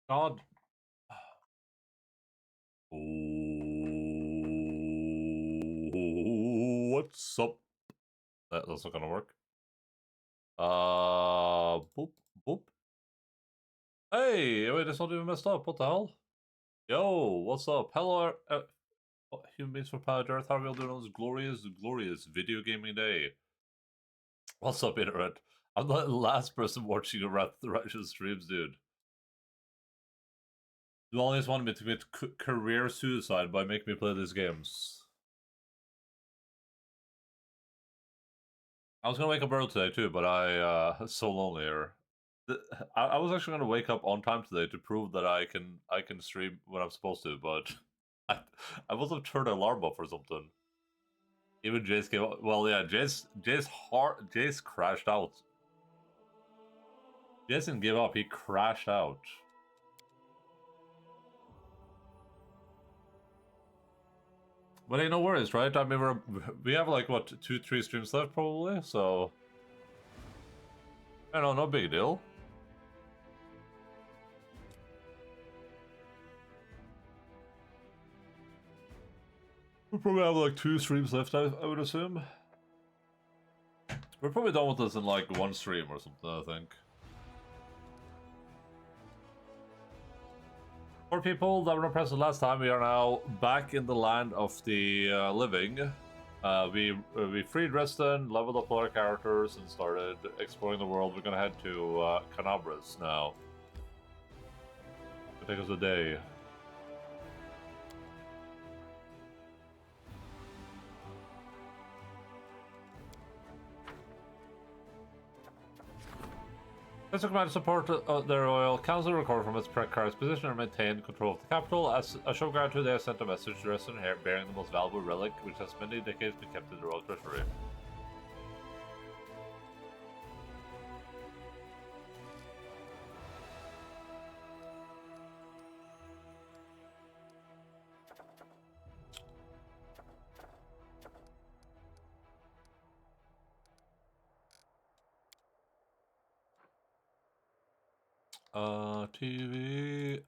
God. What's up? That's not gonna work. Boop, boop. Hey, wait, it's not even messed up. What the hell? Yo, what's up? Hello, human beings from planet Earth. How are we all doing on this glorious video gaming day? What's up, internet? I'm the last person watching your Wrath of the Righteous streams, dude. You always wanted me to commit career suicide by making me play these games. I was gonna wake up early today too, but it's so lonely here. I was actually gonna wake up on time today to prove that I can stream when I'm supposed to, but I must have turned the alarm off or something. Even Jace came up. Well, yeah, Jace crashed out. Jace didn't give up. He crashed out. But ain't no worries, right? I mean, we have like what 2-3 streams left probably, so I don't know, no big deal. We probably have like 2 streams left, I would assume. We're probably done with this in like 1 stream or something, I think. For people that were not present last time, we are now back in the land of the living. We freed Reston, leveled up all our characters, and started exploring the world. We're gonna head to Canabras now. It'll take us a day. Mr. Commander support the Royal Council recovered from its precarious position and maintained control of the capital. As a show guard today, I sent a message to Reston here bearing the most valuable relic, which has many decades been kept in the Royal Treasury. TV.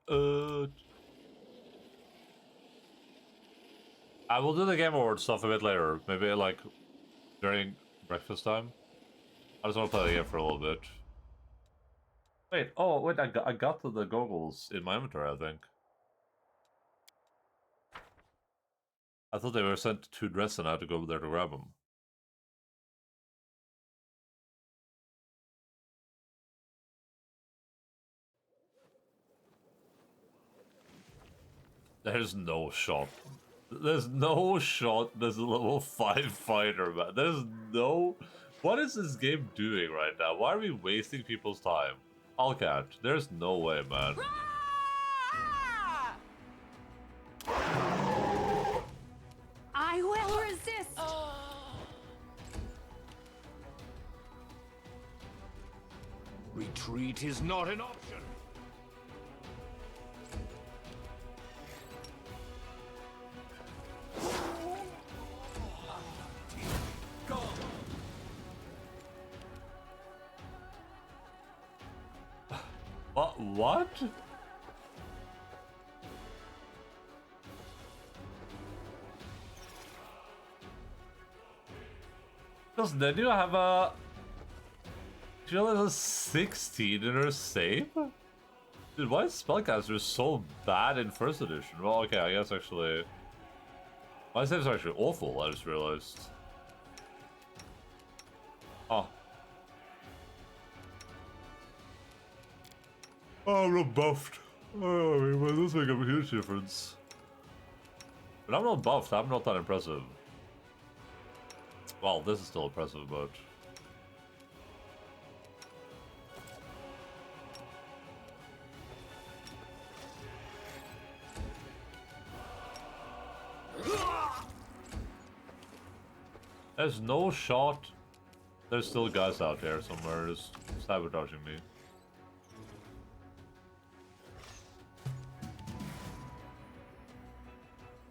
I will do the Game Awards stuff a bit later. Maybe like during breakfast time. I just want to play the game for a little bit. Wait, oh wait, I got the goggles in my inventory, I think. I thought they were sent to Dresden. I had to go there to grab them. There's no shot. There's no shot. There's a level 5 fighter, man. There's no... What is this game doing right now? Why are we wasting people's time? Alcat, there's no way, man. I will resist! Retreat is not an option. What? Does Nenu have a... She only has a 16 in her save? Dude, why is Spellcaster so bad in first edition? Well, okay, I guess actually... My saves are actually awful, I just realized. Oh. Oh, I'm not buffed. Oh, I mean, well, this make a huge difference. But I'm not buffed, I'm not that impressive. Well, this is still impressive, but... There's no shot. There's still guys out there somewhere just sabotaging me.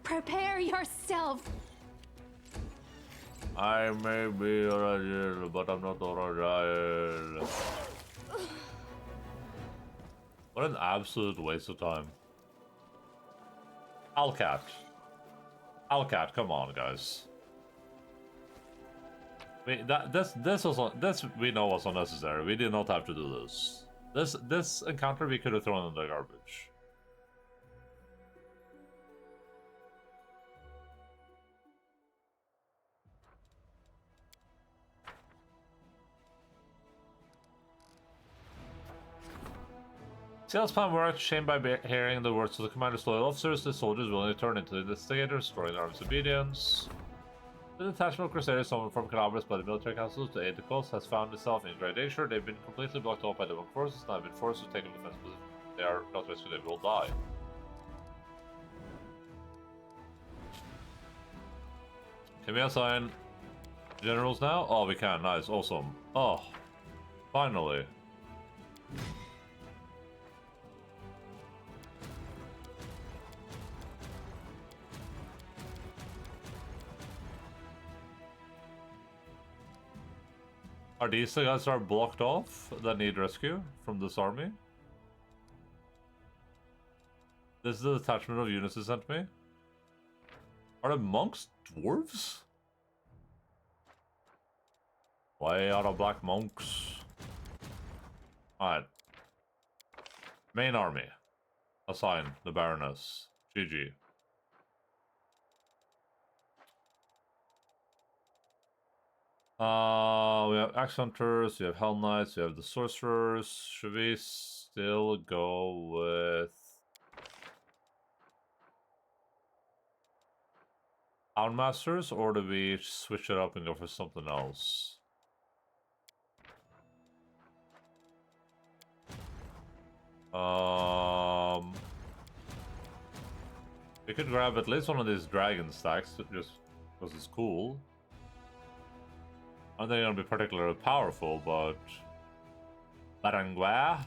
Prepare yourself! I may be Rajil, but I'm not Rajil. What an absolute waste of time. Alcat. Alcat, come on, guys. This we know was unnecessary. We did not have to do this. This encounter we could have thrown in the garbage. Sales plan worked, shamed by hearing the words of the commander's loyal officers, the soldiers willingly turned into the instigators, destroying the army's obedience. The detachment of Crusaders summoned from Calabres by the military council to aid the cause has found itself in great danger. They've been completely blocked off by the monk forces and have been forced to take up defense position. They are not rescued, they will die. Can we assign generals now? Oh, we can. Nice. Awesome. Oh, finally. Are these the guys that are blocked off that need rescue from this army? This is the detachment of units they sent me? Are the monks dwarves? Why are the black monks? Alright. Main army. Assign the Baroness. GG. We have Axe Hunters, we have Hell Knights, we have the Sorcerers. Should we still go with Houndmasters, or do we switch it up and go for something else? We could grab at least one of these dragon stacks just because it's cool. I don't think they're gonna be particularly powerful, but Barangua.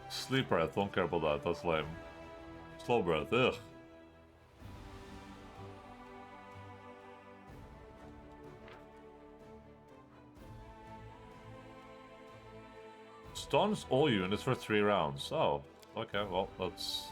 Sleep breath, don't care about that, that's lame. Slow breath, ugh. Stuns all units for 3 rounds. Oh, okay, well, that's...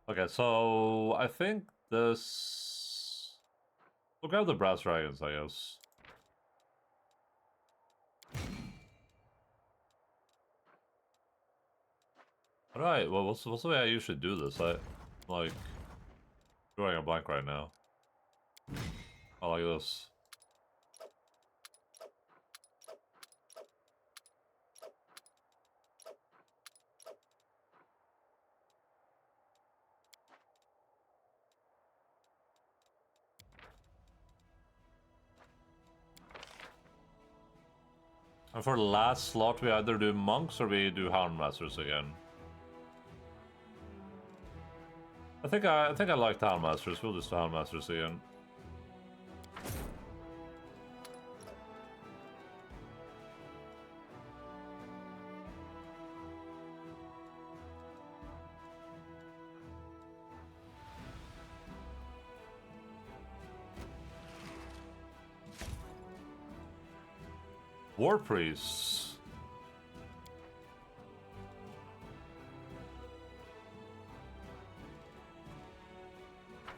Okay, so I think this... We'll grab the brass dragons, I guess. Alright, well, what's the way I usually do this? Like, drawing a blank right now. I like this. And for the last slot, we either do monks or we do houndmasters again. I think I like the houndmasters. We'll just do houndmasters again. War priests.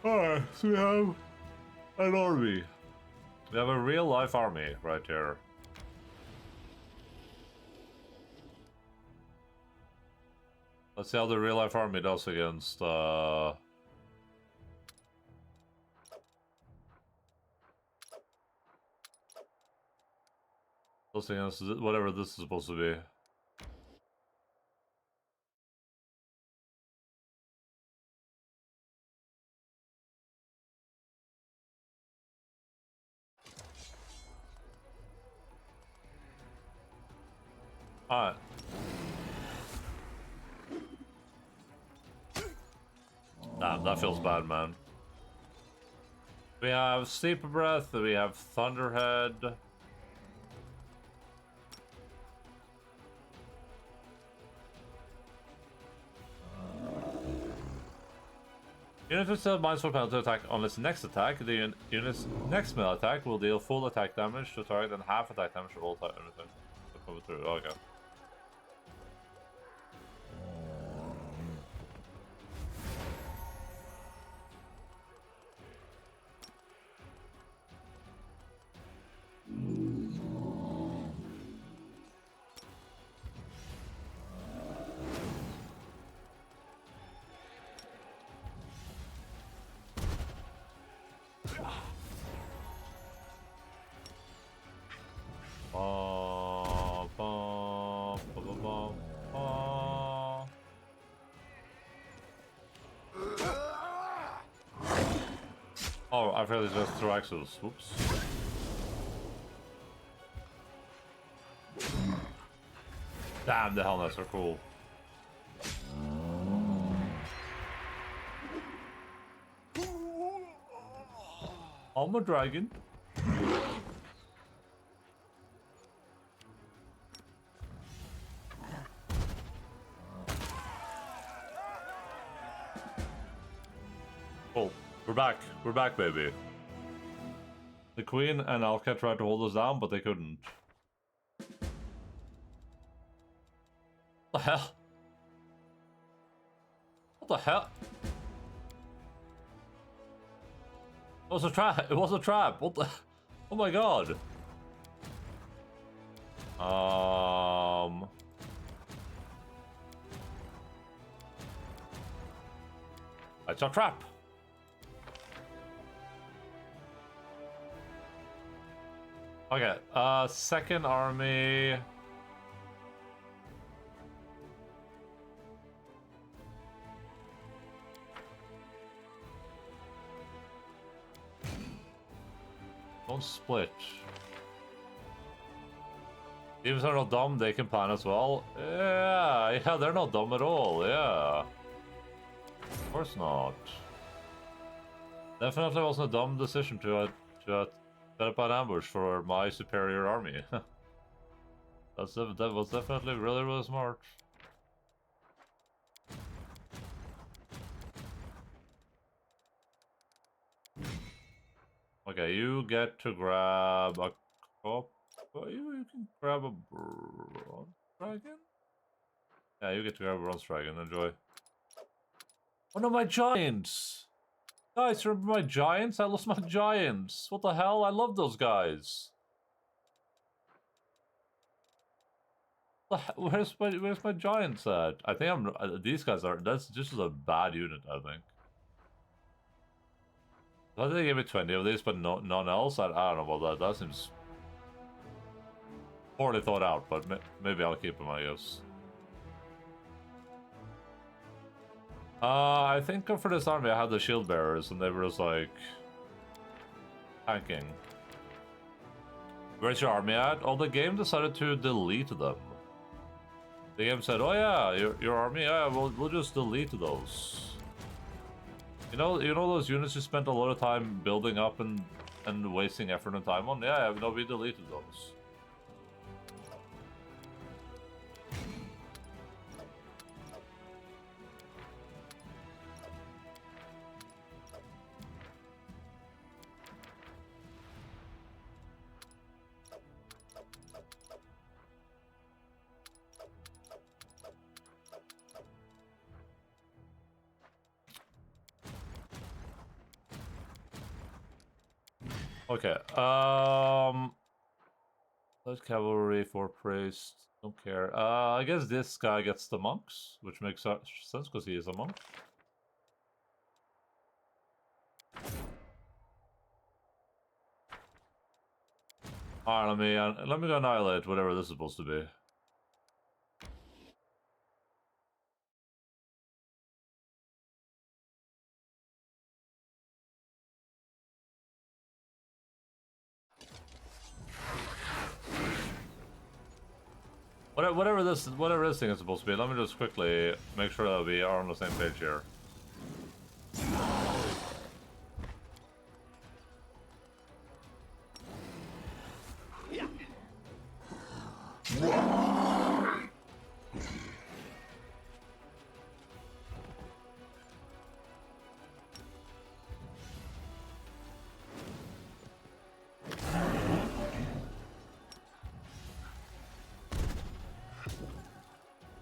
Alright, so we have an army. We have a real life army right here. Let's see how the real life army does against whatever this is supposed to be. Alright. Nah. Damn, that feels bad, man. We have Steep Breath, we have Thunderhead. Unit with still minus 4 penalty attack on its next attack. The unit's next melee attack will deal full attack damage to target and half attack damage to all target anything. Okay. Oh, I forgot these just 2 axles. Whoops. Damn, the helmets are cool. I'm a dragon. Oh, we're back. We're back, baby. The Queen and Alka tried to hold us down, but they couldn't. What the hell? What the hell? It was a trap. It was a trap. What the? Oh my god. It's a trap. Okay, second army. Don't split. Teams are not dumb, they can plan as well. Yeah, they're not dumb at all, yeah. Of course not. Definitely wasn't a dumb decision to set up an ambush for my superior army. That was definitely really smart. Okay, you get to grab a cop. You can grab a bronze dragon? Yeah, you get to grab a bronze dragon. Enjoy. Oh no, my giants! Guys, remember my giants? I lost my giants. What the hell? I love those guys. Where's my giants at? I think these guys are. That's just a bad unit, I think. I think they gave me 20 of these, but none else. I don't know about that. That seems poorly thought out, but maybe I'll keep them, I guess. I think for this army I had the shield bearers, and they were just like tanking. Where's your army at? Oh, the game decided to delete them. The game said, "Oh yeah, your army. Yeah, we'll just delete those." You know those units you spent a lot of time building up and wasting effort and time on? Yeah, no, we deleted those. Okay, light cavalry, 4 priest, don't care. I guess this guy gets the monks, which makes sense because he is a monk. Alright, let me go annihilate whatever this is supposed to be. Whatever this thing is supposed to be, let me just quickly make sure that we are on the same page here.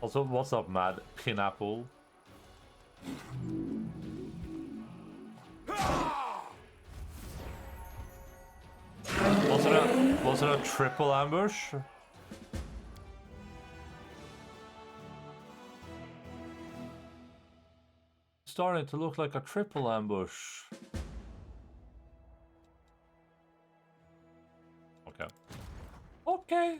Also, what's up, Mad Pineapple? Was it a triple ambush? Starting to look like a triple ambush. Okay. Okay.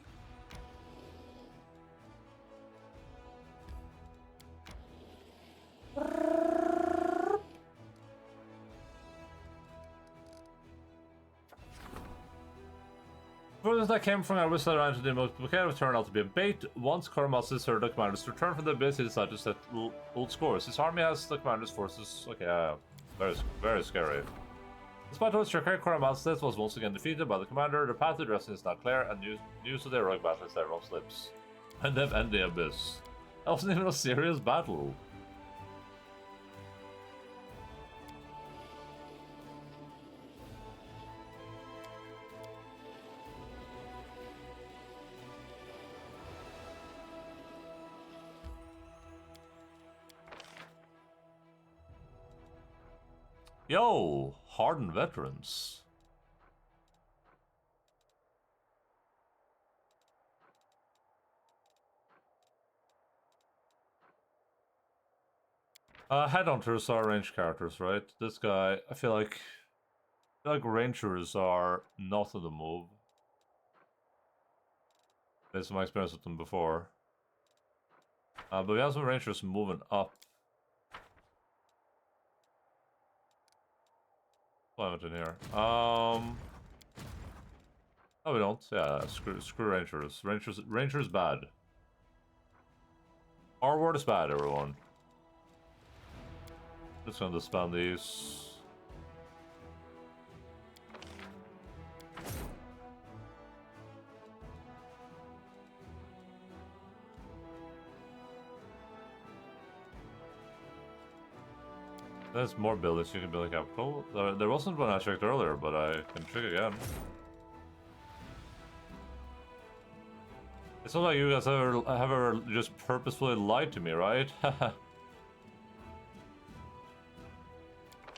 Furthest I came from, I whistled around to the most volcano turned out to be a bait. Once Koromos heard the commanders return from the abyss, he decided to set old scores. His army has the commander's forces. Okay, very, very scary. Despite all its trickery, Koromos was once again defeated by the commander. The path to dressing is not clear, and news of the heroic battle is everyone's lips. And then end the abyss. That wasn't even a serious battle. Yo, hardened veterans. Headhunters are ranged characters, right? This guy, I feel like rangers are not on the move. Based on my experience with them before. But we have some rangers moving up. Climate in here. No, we don't. Yeah, screw rangers. Rangers bad. Our word is bad, everyone. Just gonna spam these. There's more buildings you can build a capital. There wasn't one I checked earlier, but I can check again. It's not like you guys have ever just purposefully lied to me, right?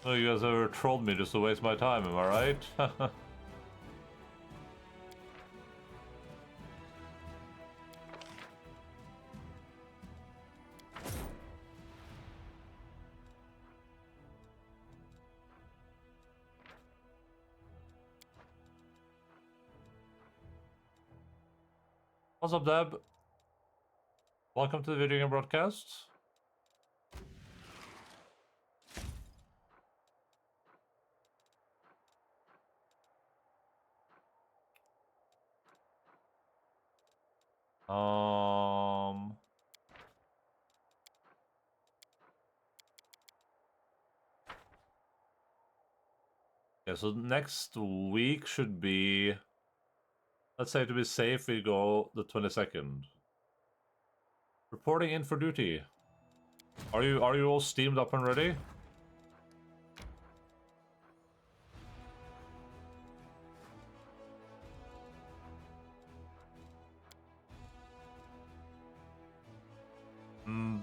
No, you guys ever trolled me just to waste my time, am I right? What's up, Deb? Welcome to the video game broadcast. Yeah, so next week should be, let's say to be safe, we go the 22nd. Reporting in for duty. Are you all steamed up and ready?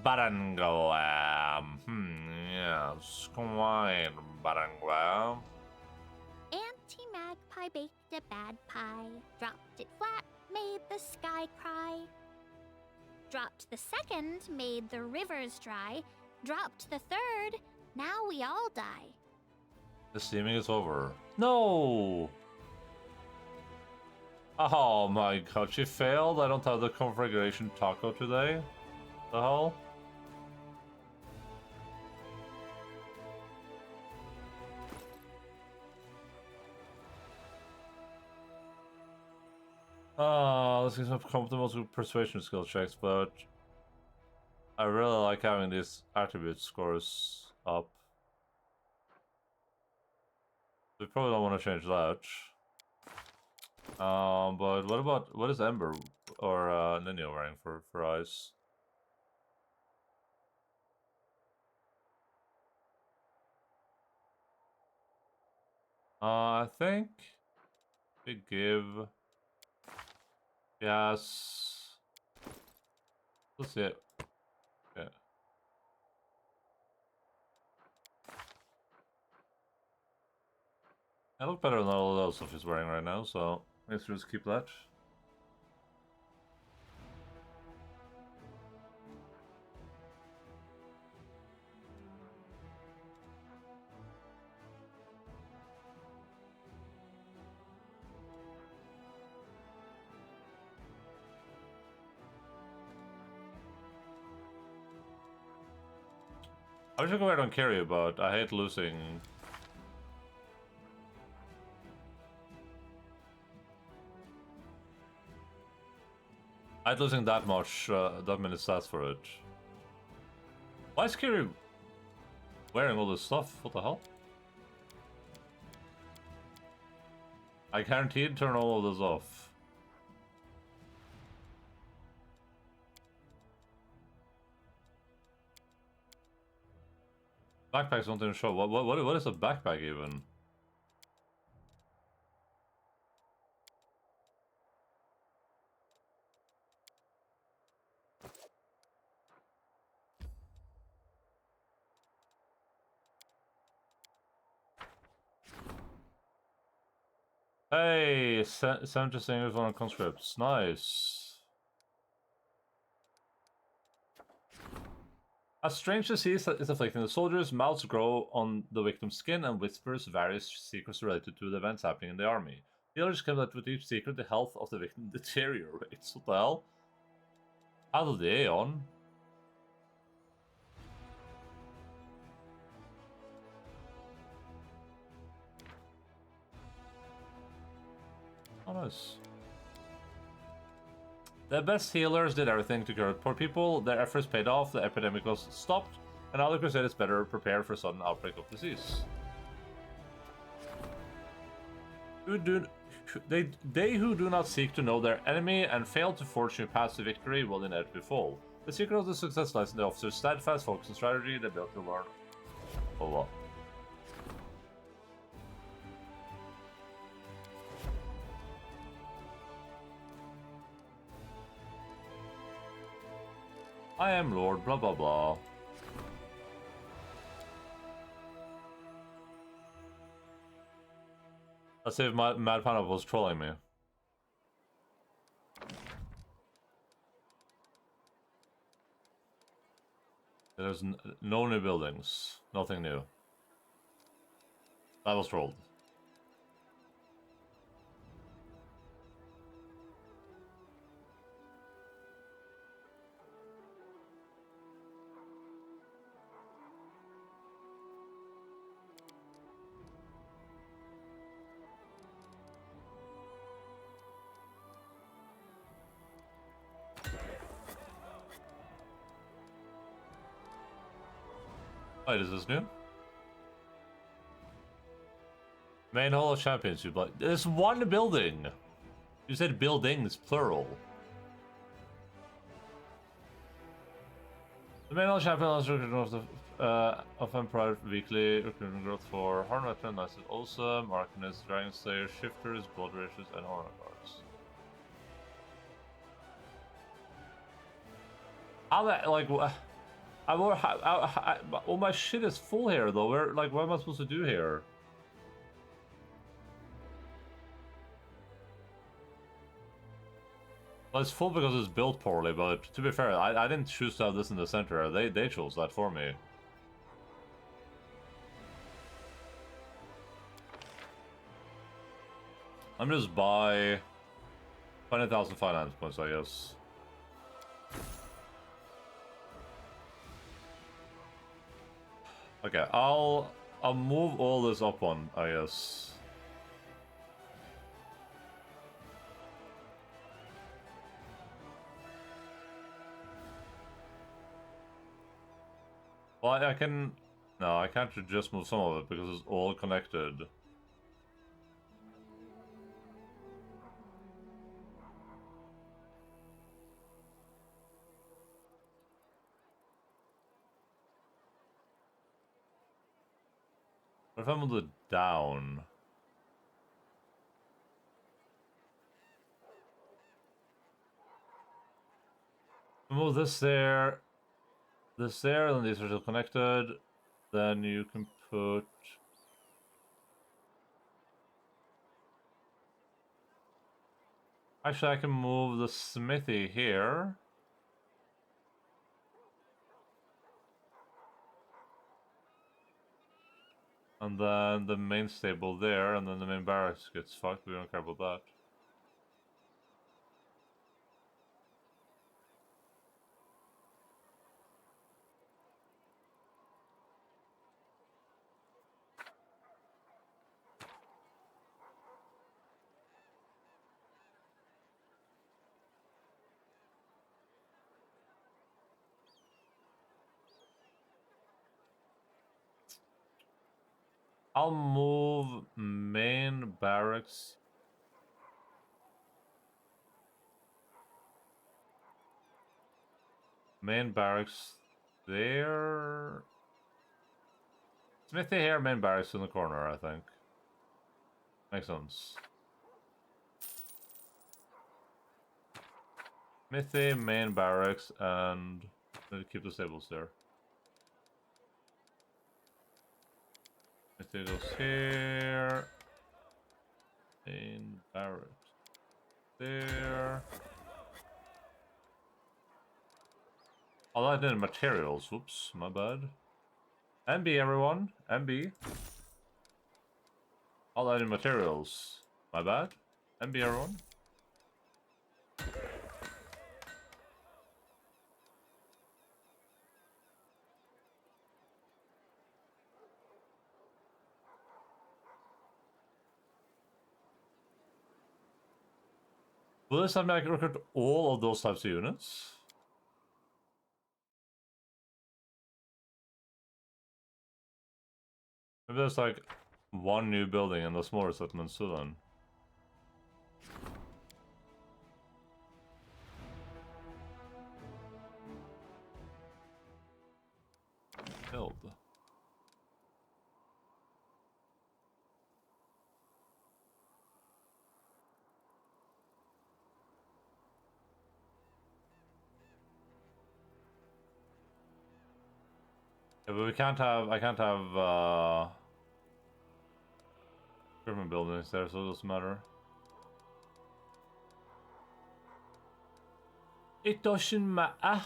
Baranglam. Yes, come on, Baranglam. Anti-magpie baked a bad pie, dropped it flat, made the sky cry. Dropped the second, made the rivers dry. Dropped the third, now we all die. The steaming is over. No! Oh my god, she failed. I don't have the configuration taco today. The hell? Let's get some comfortable with persuasion skill checks, but I really like having these attribute scores up. We probably don't want to change that. But what is Ember or Ninja wearing for eyes? I think we give. Yes. Let's see it. I look better than all the other stuff he's wearing right now, so let's just keep that. I wish I could wear it on carry, but I hate losing. I hate losing that much, that many stats for it. Why is Kiri wearing all this stuff? What the hell? I guaranteed turn all of this off. Backpacks don't even show. What is a backpack even? Hey, 70 singers on conscripts. Nice. A strange disease is afflicting the soldiers. Mouths grow on the victim's skin and whispers various secrets related to the events happening in the army. The others claim that with each secret, the health of the victim deteriorates. What the hell? Out of the Aeon? Oh, nice. The best healers did everything to cure poor people. Their efforts paid off, the epidemic was stopped, and now the Crusaders better prepared for a sudden outbreak of disease. They who do not seek to know their enemy and fail to forge new paths to victory will inevitably fall. The secret of the success lies in the officer's steadfast focus and strategy, the ability to learn. Oh, what? I am Lord blah blah blah. Let's see if Mad Panda was trolling me. There's no new buildings. Nothing new. That was trolled. Wait, is this new? Main Hall of Champions, you like. There's one building! You said buildings, plural. The Main Hall of Champions recruitment of Empire Weekly, recruitment growth for Horn Veteran, Knights of Awesome, Arcanists, Dragon Slayers, Shifters, Blood Racers, and Honor Guards. How that, like, all my shit is full here though. What am I supposed to do here? Well, it's full because it's built poorly, but to be fair, I didn't choose to have this in the center. They chose that for me. I'm just buy 20,000 finance points, I guess. Okay, I'll move all this up one, I guess. Well, I can... No, I can't just move some of it because it's all connected. What if I move it down? Move this there, and these are still connected. Then you can put... Actually, I can move the smithy here. And then the main stable there, and then the main barracks gets fucked. We don't care about that. I'll move main barracks. Main barracks there. Smithy here, main barracks in the corner, I think. Makes sense. Smithy, main barracks, and keep the stables there. Smithy goes here. Main barracks there. Oh, I did materials. Whoops, my bad. MB, everyone. MB. All that in materials. My bad. MB, everyone. Will this time I can recruit all of those types of units? Maybe there's like one new building in the smaller settlements too then. Build. Yeah, but we can't have, I can't have, German buildings there, so it doesn't matter. It doesn't matter.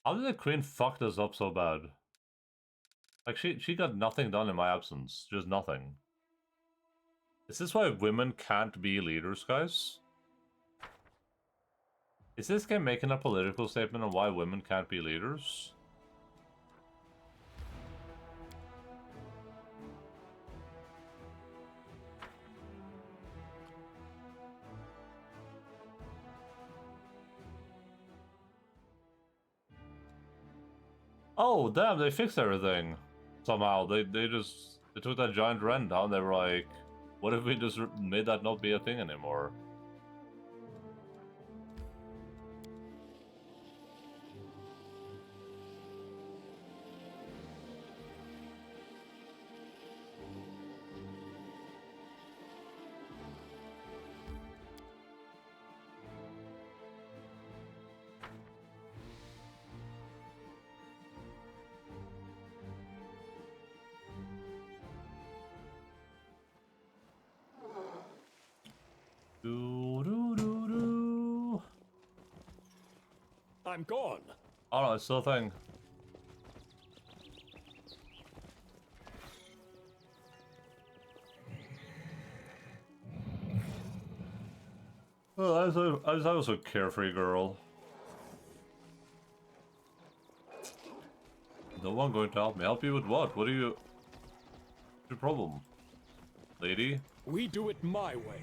How did the queen fuck this up so bad? Like, she got nothing done in my absence. Just nothing. Is this why women can't be leaders, guys? Is this game making a political statement on why women can't be leaders? Oh, damn, they fixed everything. Somehow. They took that giant wren down, they were like, what if we just made that not be a thing anymore? I'm gone. Oh no, it's still a thing. Well, I was a carefree girl. No one going to help me. Help you with what? What are you... What's your problem? Lady? We do it my way.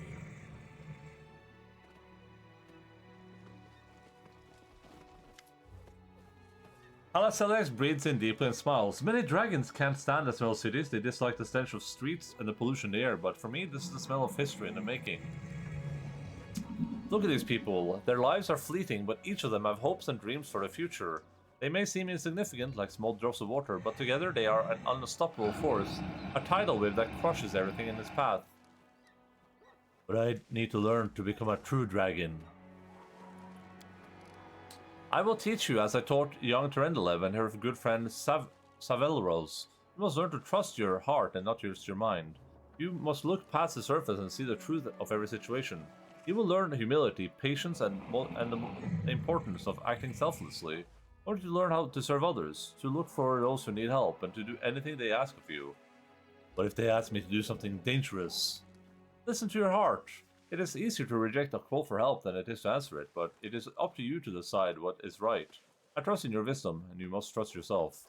Alasalex breathes in deeply and smiles. Many dragons can't stand the smell of cities. They dislike the stench of streets and the pollution in the air. But for me, this is the smell of history in the making. Look at these people. Their lives are fleeting, but each of them have hopes and dreams for the future. They may seem insignificant, like small drops of water, but together they are an unstoppable force, a tidal wave that crushes everything in its path. But I need to learn to become a true dragon. I will teach you as I taught young Terendelev and her good friend Savelros. You must learn to trust your heart and not just your mind. You must look past the surface and see the truth of every situation. You will learn humility, patience, and the importance of acting selflessly. In order to learn how to serve others, to look for those who need help, and to do anything they ask of you. But if they ask me to do something dangerous, listen to your heart. It is easier to reject a call for help than it is to answer it, but it is up to you to decide what is right. I trust in your wisdom, and you must trust yourself.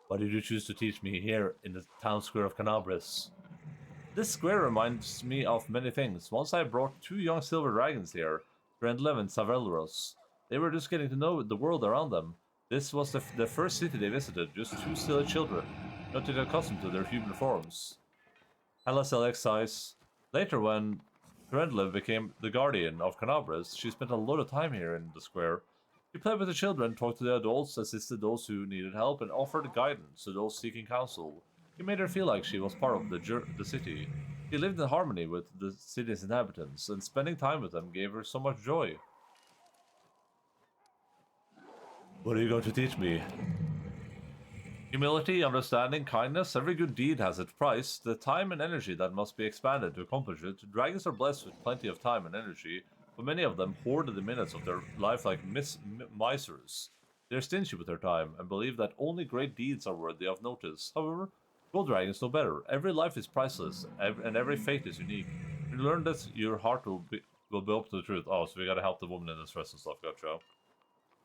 Why did you choose to teach me here in the town square of Canabris? This square reminds me of many things. Once I brought 2 young silver dragons here, Drendlev and Savelros. They were just getting to know the world around them. This was the first city they visited, just 2 silly children, not yet accustomed to their human forms. Halasel sighs. Later, when Drendlev became the guardian of Canabris, she spent a lot of time here in the square. She played with the children, talked to the adults, assisted those who needed help, and offered guidance to those seeking counsel. He made her feel like she was part of the city. She lived in harmony with the city's inhabitants, and spending time with them gave her so much joy. What are you going to teach me? Humility, understanding, kindness, every good deed has its price. The time and energy that must be expanded to accomplish it. Dragons are blessed with plenty of time and energy, but many of them hoard the minutes of their life like misers. They're stingy with their time, and believe that only great deeds are worthy of notice. However, gold dragons know better. Every life is priceless, and every fate is unique. You learn that your heart will be up to the truth. Oh, so we gotta help the woman in distress and stuff, gotcha.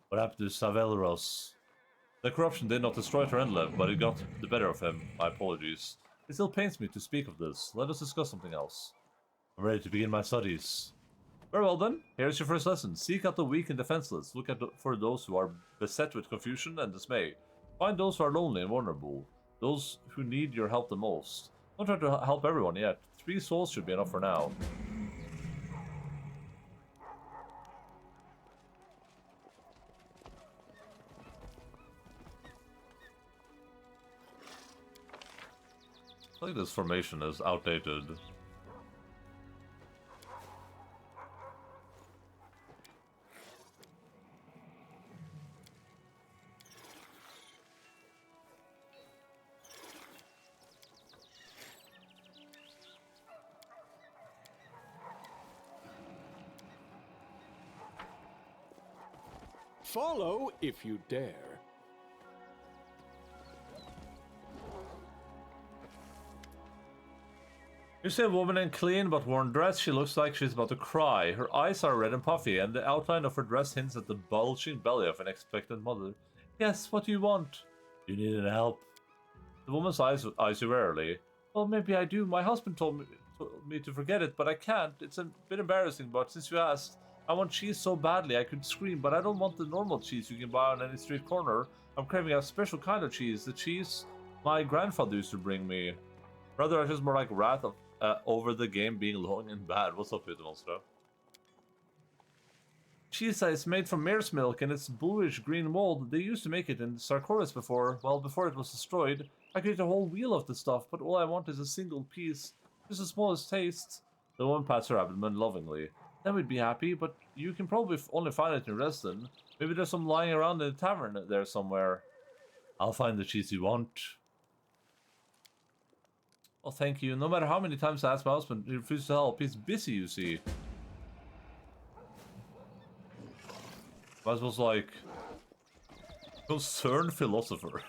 What happened to Savelros? The corruption did not destroy Terendlev, but it got the better of him. My apologies. It still pains me to speak of this. Let us discuss something else. I'm ready to begin my studies. Very well then, here's your first lesson. Seek out the weak and defenseless. Look for those who are beset with confusion and dismay. Find those who are lonely and vulnerable. Those who need your help the most. Don't try to help everyone yet. 3 souls should be enough for now. I think this formation is outdated. Follow if you dare. You see a woman in clean but worn dress. She looks like she's about to cry. Her eyes are red and puffy, and the outline of her dress hints at the bulging belly of an expectant mother. Yes, what do you want? You need any help? The woman's eyes you warily. Well, maybe I do. My husband told me to forget it, but I can't. It's a bit embarrassing, but since you asked, I want cheese so badly I could scream, but I don't want the normal cheese you can buy on any street corner. I'm craving a special kind of cheese, the cheese my grandfather used to bring me. Rather, I just more like wrath of over the game being long and bad. What's up, Monster? Cheese is made from mare's milk and it's bluish green mold. They used to make it in Sarkoris before. Well, before it was destroyed. I could eat a whole wheel of the stuff, but all I want is a single piece. Just the smallest taste. The woman pats her abdomen lovingly. Then we'd be happy, but you can probably only find it in Reston. Maybe there's some lying around in the tavern there somewhere. I'll find the cheese you want. Oh, thank you. No matter how many times I ask my husband, he refuses to help. He's busy, you see. I was like... concerned philosopher.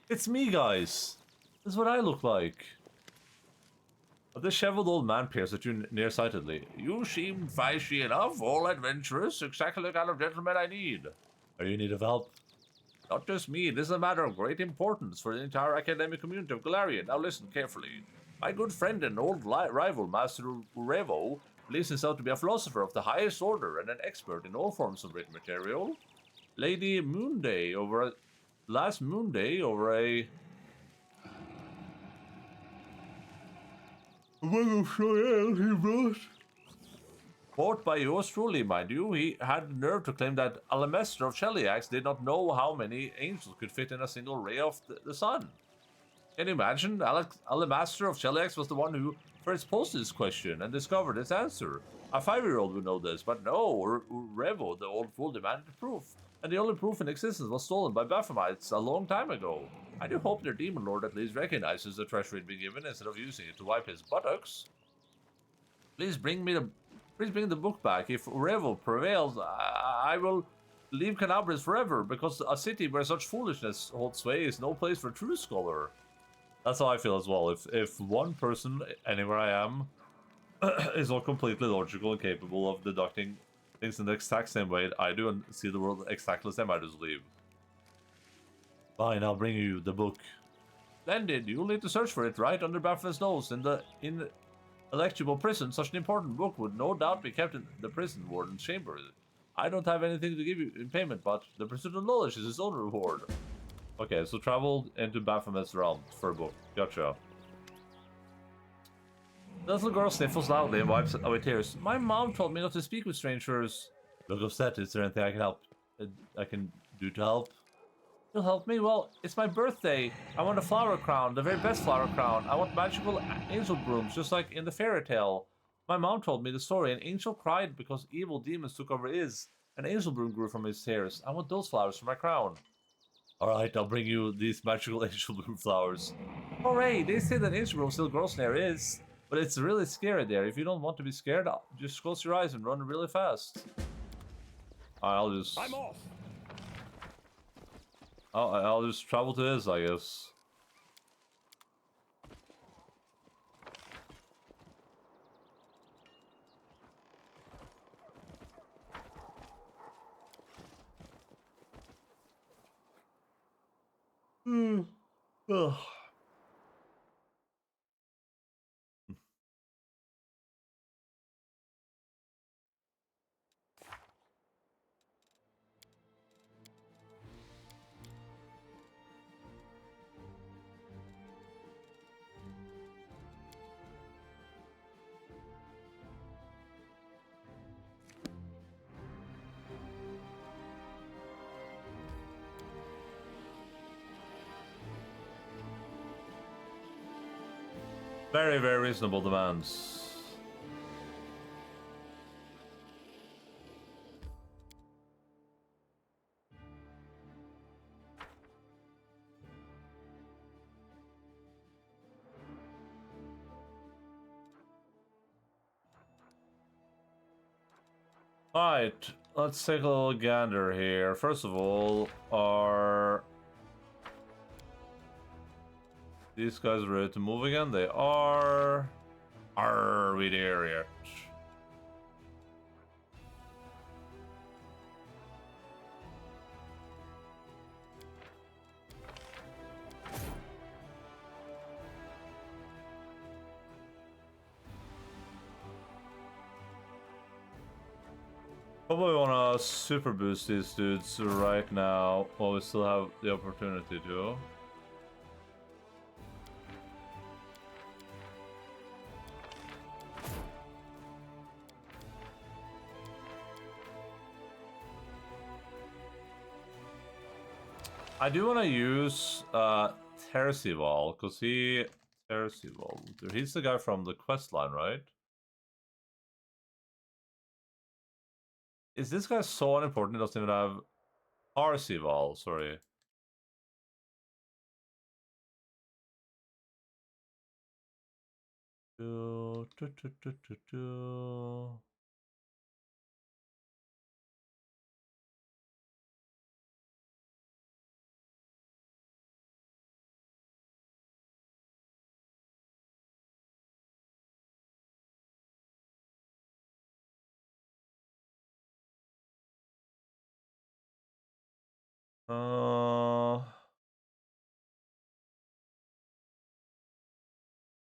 It's me, guys. This is what I look like. A disheveled old man peers at you nearsightedly. You seem feisty enough, all adventurous, exactly the kind of gentleman I need. Are you in need of help? Not just me, this is a matter of great importance for the entire academic community of Galarian. Now listen carefully. My good friend and old rival, Master Urevo, believes himself to be a philosopher of the highest order and an expert in all forms of written material. Lady Moonday last Moonday over a... Quote by yours truly, mind you, he had the nerve to claim that Alamester of Cheliax did not know how many angels could fit in a single ray of the sun. Can you imagine? Alamaster of Cheliax was the one who first posed this question and discovered its answer. A 5-year-old would know this, but no, Revo, the old fool, demanded proof. And the only proof in existence was stolen by Baphomite's a long time ago. I do hope their demon lord at least recognizes the treasure he'd been given instead of using it to wipe his buttocks. Please bring the book back. If Revo prevails, I will leave Canabris forever, because a city where such foolishness holds sway is no place for a true scholar. That's how I feel as well. If one person, anywhere I am, is not completely logical and capable of deducting things in the exact same way I do and see the world exactly the same, I just leave. Fine, I'll bring you the book. Splendid, you'll need to search for it right under Baphomet's nose in the inelectable prison. Such an important book would no doubt be kept in the prison warden's chamber. I don't have anything to give you in payment, but the pursuit of knowledge is its own reward. Okay, so travel into Baphomet's realm for a book. Gotcha. The little girl sniffles loudly and wipes away tears. My mom told me not to speak with strangers. Look upset. Is there anything I can do to help? You'll help me? Well, it's my birthday. I want a flower crown, the very best flower crown. I want magical angel brooms, just like in the fairy tale. My mom told me the story. An angel cried because evil demons took over his. An angel broom grew from his hairs. I want those flowers for my crown. Alright, I'll bring you these magical angel bloom flowers. Hooray! They say that angel bloom still grows near is, but it's really scary there. If you don't want to be scared, just close your eyes and run really fast. I'll just... I'm off. I'll just travel to his, I guess. Ugh. Very, very reasonable demands. Alright, let's take a little gander here. First of all, are these guys ready to move again? They are. Are we there yet? Probably wanna super boost these dudes right now while we still have the opportunity to. I do want to use Tercival, because he's the guy from the quest line, right? Is this guy so unimportant he doesn't even have Arcival, sorry.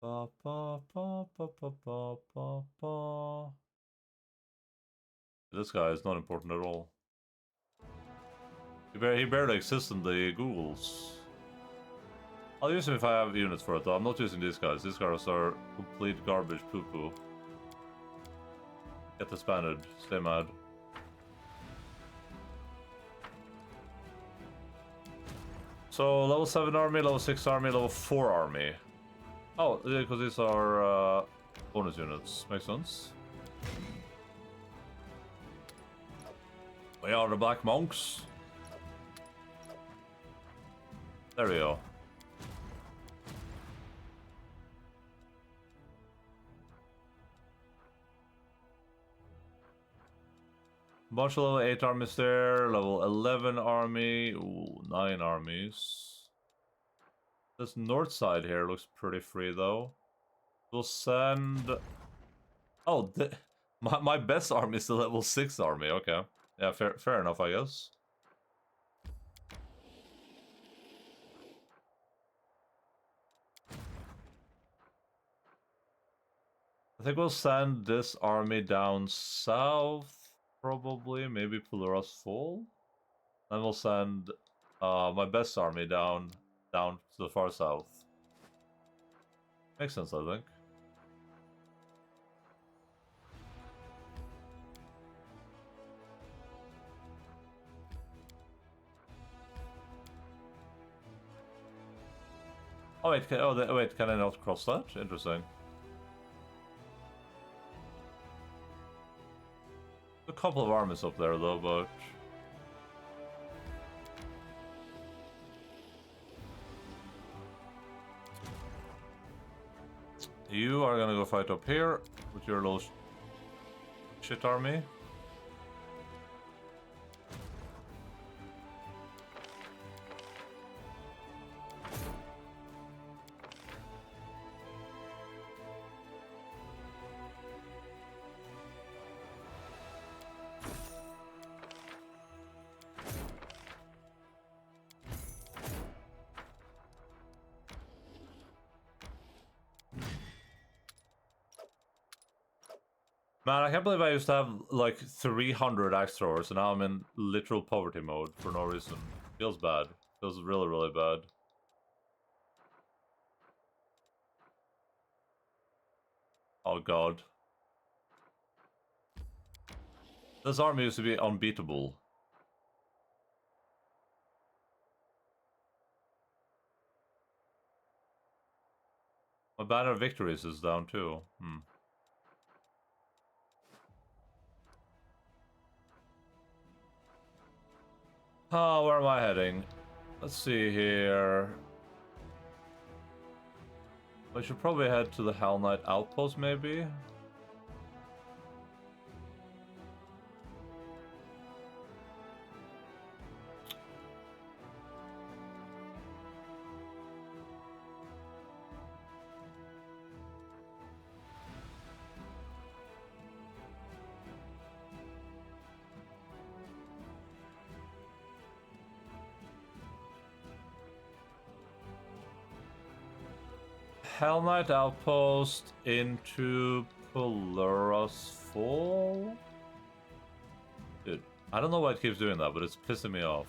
Ba, ba, ba, ba, ba, ba, ba, ba. This guy is not important at all. He barely exists in the Googles. I'll use him if I have units for it, though. I'm not using these guys. These guys are complete garbage poo-poo. Get disbanded. Stay mad. So, level 7 army, level 6 army, level 4 army. Oh, because these are bonus units. Makes sense. We are the Black Monks. There we go. Bunch of level 8 armies there, level 11 army, ooh, 9 armies. This north side here looks pretty free though. We'll send... Oh, my best army is the level 6 army, okay. Yeah, fair enough, I guess. I think we'll send this army down south, probably. Maybe Pelura's Fall. Then we'll send my best army down to the far south. Makes sense, I think. Oh wait, wait, can I not cross that? Interesting. A couple of armies up there though, but... You are gonna go fight up here with your little shit army. Man, I can't believe I used to have like 300 axe throwers and now I'm in literal poverty mode for no reason. Feels bad. Feels really, really bad. Oh god. This army used to be unbeatable. My banner of victories is down too. Oh, where am I heading? Let's see here. I should probably head to the Hell Knight outpost, maybe? Hell Knight outpost into Pelura's Fall? Dude, I don't know why it keeps doing that, but it's pissing me off.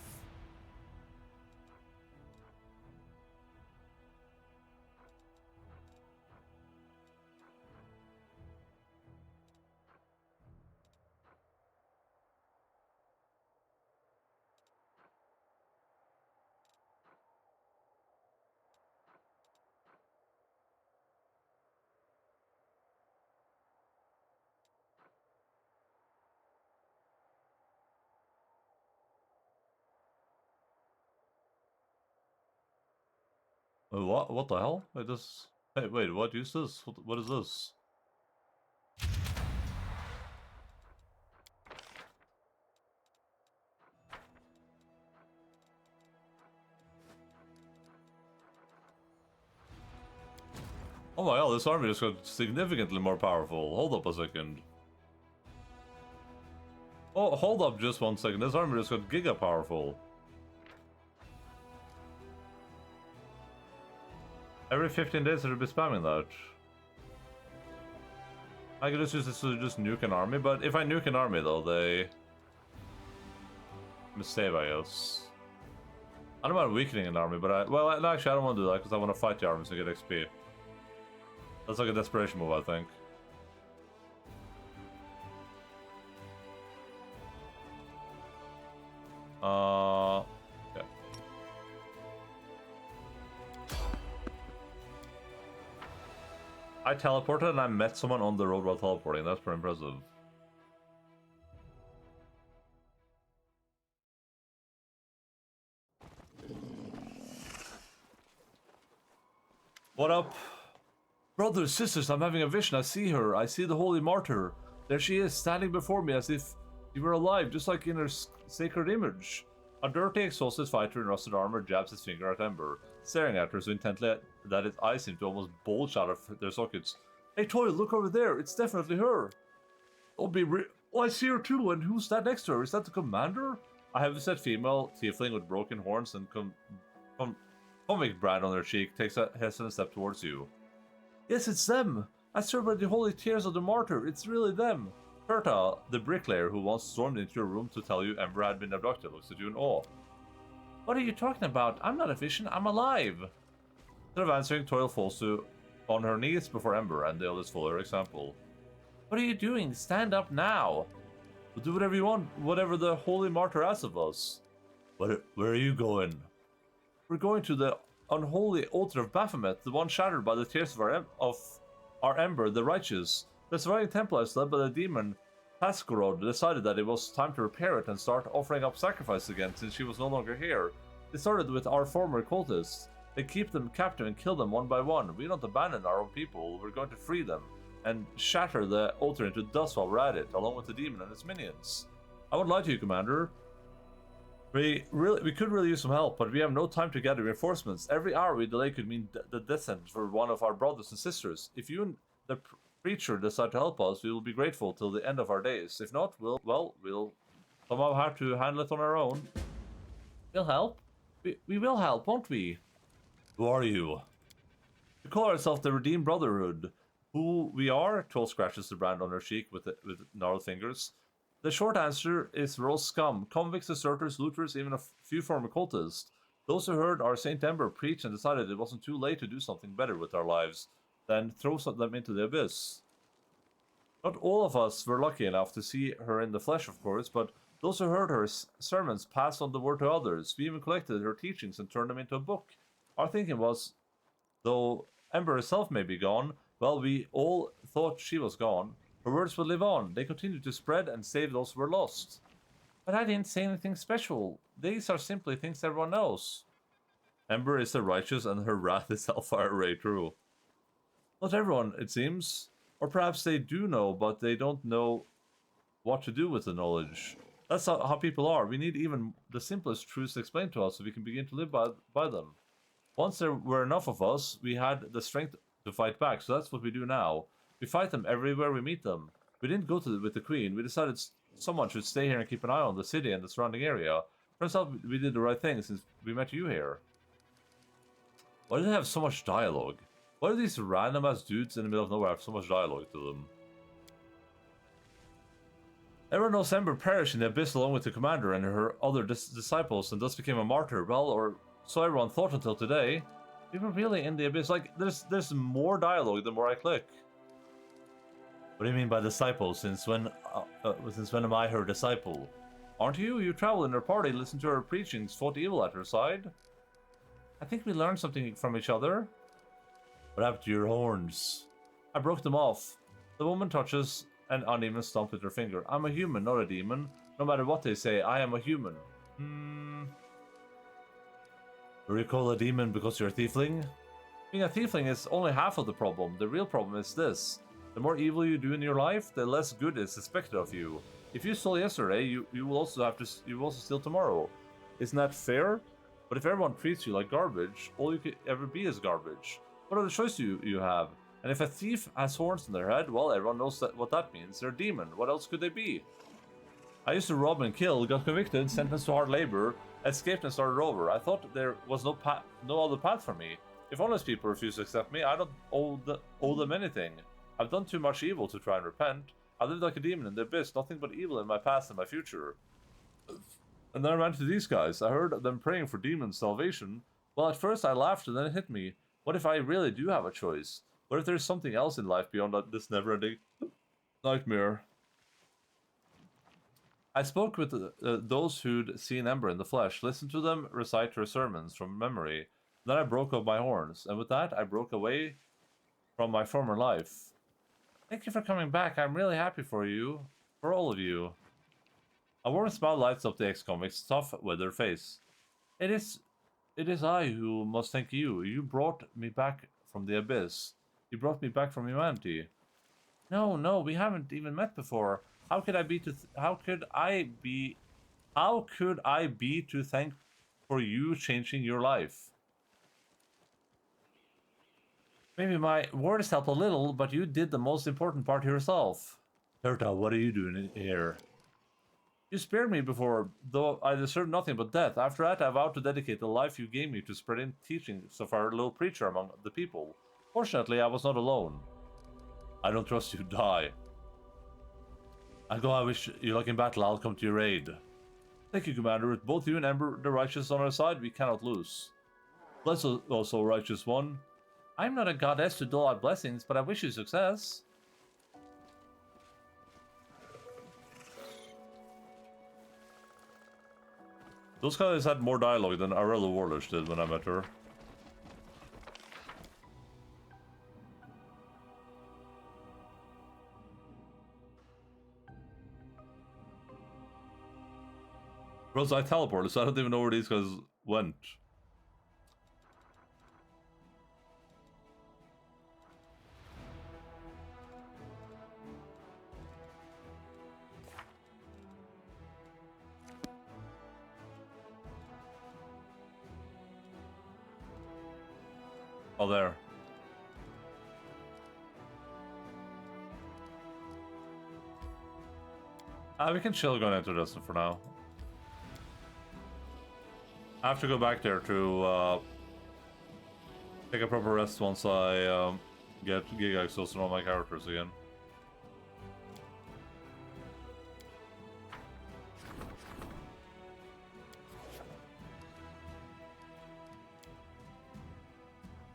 What the hell? Wait, this... Hey, wait, what is this? What is this? Oh my god, this army just got significantly more powerful. Hold up a second. Oh, hold up just 1 second. This army just got giga powerful. Every 15 days I should be spamming that. I could just use this to just nuke an army, but if I nuke an army though, they... save, I guess. I don't mind weakening an army, but well, actually I don't want to do that because I want to fight the armies and get XP. That's like a desperation move, I think. Yeah. I teleported and I met someone on the road while teleporting. That's pretty impressive. What up? Brothers, sisters, I'm having a vision. I see her. I see the holy martyr. There she is, standing before me as if she were alive, just like in her sacred image. A dirty, exhausted fighter in rusted armor jabs his finger at Ember, staring at her so intently that his eyes seem to almost bulge out of their sockets. Hey, Toy, look over there. It's definitely her. Don't be Oh, I see her too. And who's that next to her? Is that the commander? A heavyset female tiefling with broken horns and comic brand on her cheek takes a hesitant step towards you. Yes, it's them. I swear by the holy tears of the martyr, it's really them. Herta, the bricklayer who once stormed into your room to tell you Ember had been abducted, looks at you in awe. What are you talking about? I'm not a vision, I'm alive. Instead of answering, Toil falls on her knees before Ember, and the others follow her example. What are you doing? Stand up now. We'll do whatever you want, whatever the holy martyr asks of us. Where are you going? We're going to the unholy altar of Baphomet, the one shattered by the tears of our Ember, the righteous. The surviving Templars, led by the demon Pasquerod, decided that it was time to repair it and start offering up sacrifice again, since she was no longer here. They started with our former cultists. They keep them captive and kill them one by one. We don't abandon our own people. We're going to free them and shatter the altar into dust while we're at it, along with the demon and its minions. I won't lie to you, Commander. We could really use some help, but we have no time to gather reinforcements. Every hour we delay could mean the death sentence for one of our brothers and sisters. If you and the preacher decide to help us, we will be grateful till the end of our days. If not, we'll somehow have to handle it on our own. We'll help. We will help, won't we? Who are you? We call ourselves the Redeemed Brotherhood. Who we are? Toll scratches the brand on her cheek with gnarled fingers. The short answer is we're all scum. Convicts, deserters, looters, even a few former cultists. Those who heard our Saint Ember preach and decided it wasn't too late to do something better with our lives than throw them into the abyss. Not all of us were lucky enough to see her in the flesh, of course, but those who heard her sermons passed on the word to others. We even collected her teachings and turned them into a book. Our thinking was, though Ember herself may be gone, well, we all thought she was gone. Her words would live on. They continued to spread and save those who were lost. But I didn't say anything special. These are simply things everyone knows. Ember is the righteous and her wrath is hellfire ray true. Not everyone, it seems. Or perhaps they do know, but they don't know what to do with the knowledge. That's how people are. We need even the simplest truths explained to us so we can begin to live by them. Once there were enough of us, we had the strength to fight back, so that's what we do now. We fight them everywhere we meet them. We didn't go with the Queen. We decided someone should stay here and keep an eye on the city and the surrounding area. Turns out we did the right thing since we met you here. Why do they have so much dialogue? Why do these random-ass dudes in the middle of nowhere have so much dialogue to them? Everyone knows Ember perished in the abyss along with the commander and her other disciples and thus became a martyr. Well, or so everyone thought until today. We were really in the abyss. Like, there's more dialogue the more I click. What do you mean by disciple? Since when am I her disciple? Aren't you? You traveled in her party, listened to her preachings, fought evil at her side. I think we learned something from each other. What happened to your horns? I broke them off. The woman touches an uneven stump with her finger. I'm a human, not a demon. No matter what they say, I am a human. Were you called a demon because you're a tiefling? Being a tiefling is only half of the problem. The real problem is this. The more evil you do in your life, the less good is expected of you. If you stole yesterday, you will also steal tomorrow. Isn't that fair? But if everyone treats you like garbage, all you could ever be is garbage. What other choice do you have? And if a thief has horns in their head, well, everyone knows what that means. They're a demon. What else could they be? I used to rob and kill, got convicted, sentenced to hard labor, escaped and started over. I thought there was no other path for me. If honest people refuse to accept me, I don't owe them anything. I've done too much evil to try and repent. I lived like a demon in the abyss, nothing but evil in my past and my future. And then I ran to these guys. I heard them praying for demons' salvation. Well, at first I laughed and then it hit me. What if I really do have a choice? What if there's something else in life beyond this never-ending nightmare? I spoke with those who'd seen Ember in the flesh, listened to them recite her sermons from memory. Then I broke off my horns, and with that I broke away from my former life. Thank you for coming back. I'm really happy for you. For all of you. A warm smile lights up the ex-convict's tough, weathered face. It is I who must thank you. You brought me back from the abyss. You brought me back from humanity. No, we haven't even met before. How could I be to thank for you changing your life? Maybe my words help a little, but you did the most important part yourself. Herta, what are you doing here? You spared me before, though I deserved nothing but death. After that, I vowed to dedicate the life you gave me to spreading teachings of our little preacher among the people. Fortunately, I was not alone. I don't trust you, die. I wish you luck in battle. I'll come to your aid. Thank you, Commander. With both you and Ember the Righteous on our side, we cannot lose. Bless us also, Righteous One. I'm not a goddess to dole out blessings, but I wish you success. Those guys had more dialogue than Arella Warlish did when I met her. Bros, I teleported, so I don't even know where these guys went. Oh, there. We can chill going into this for now. I have to go back there to take a proper rest once I get gig access to all my characters again.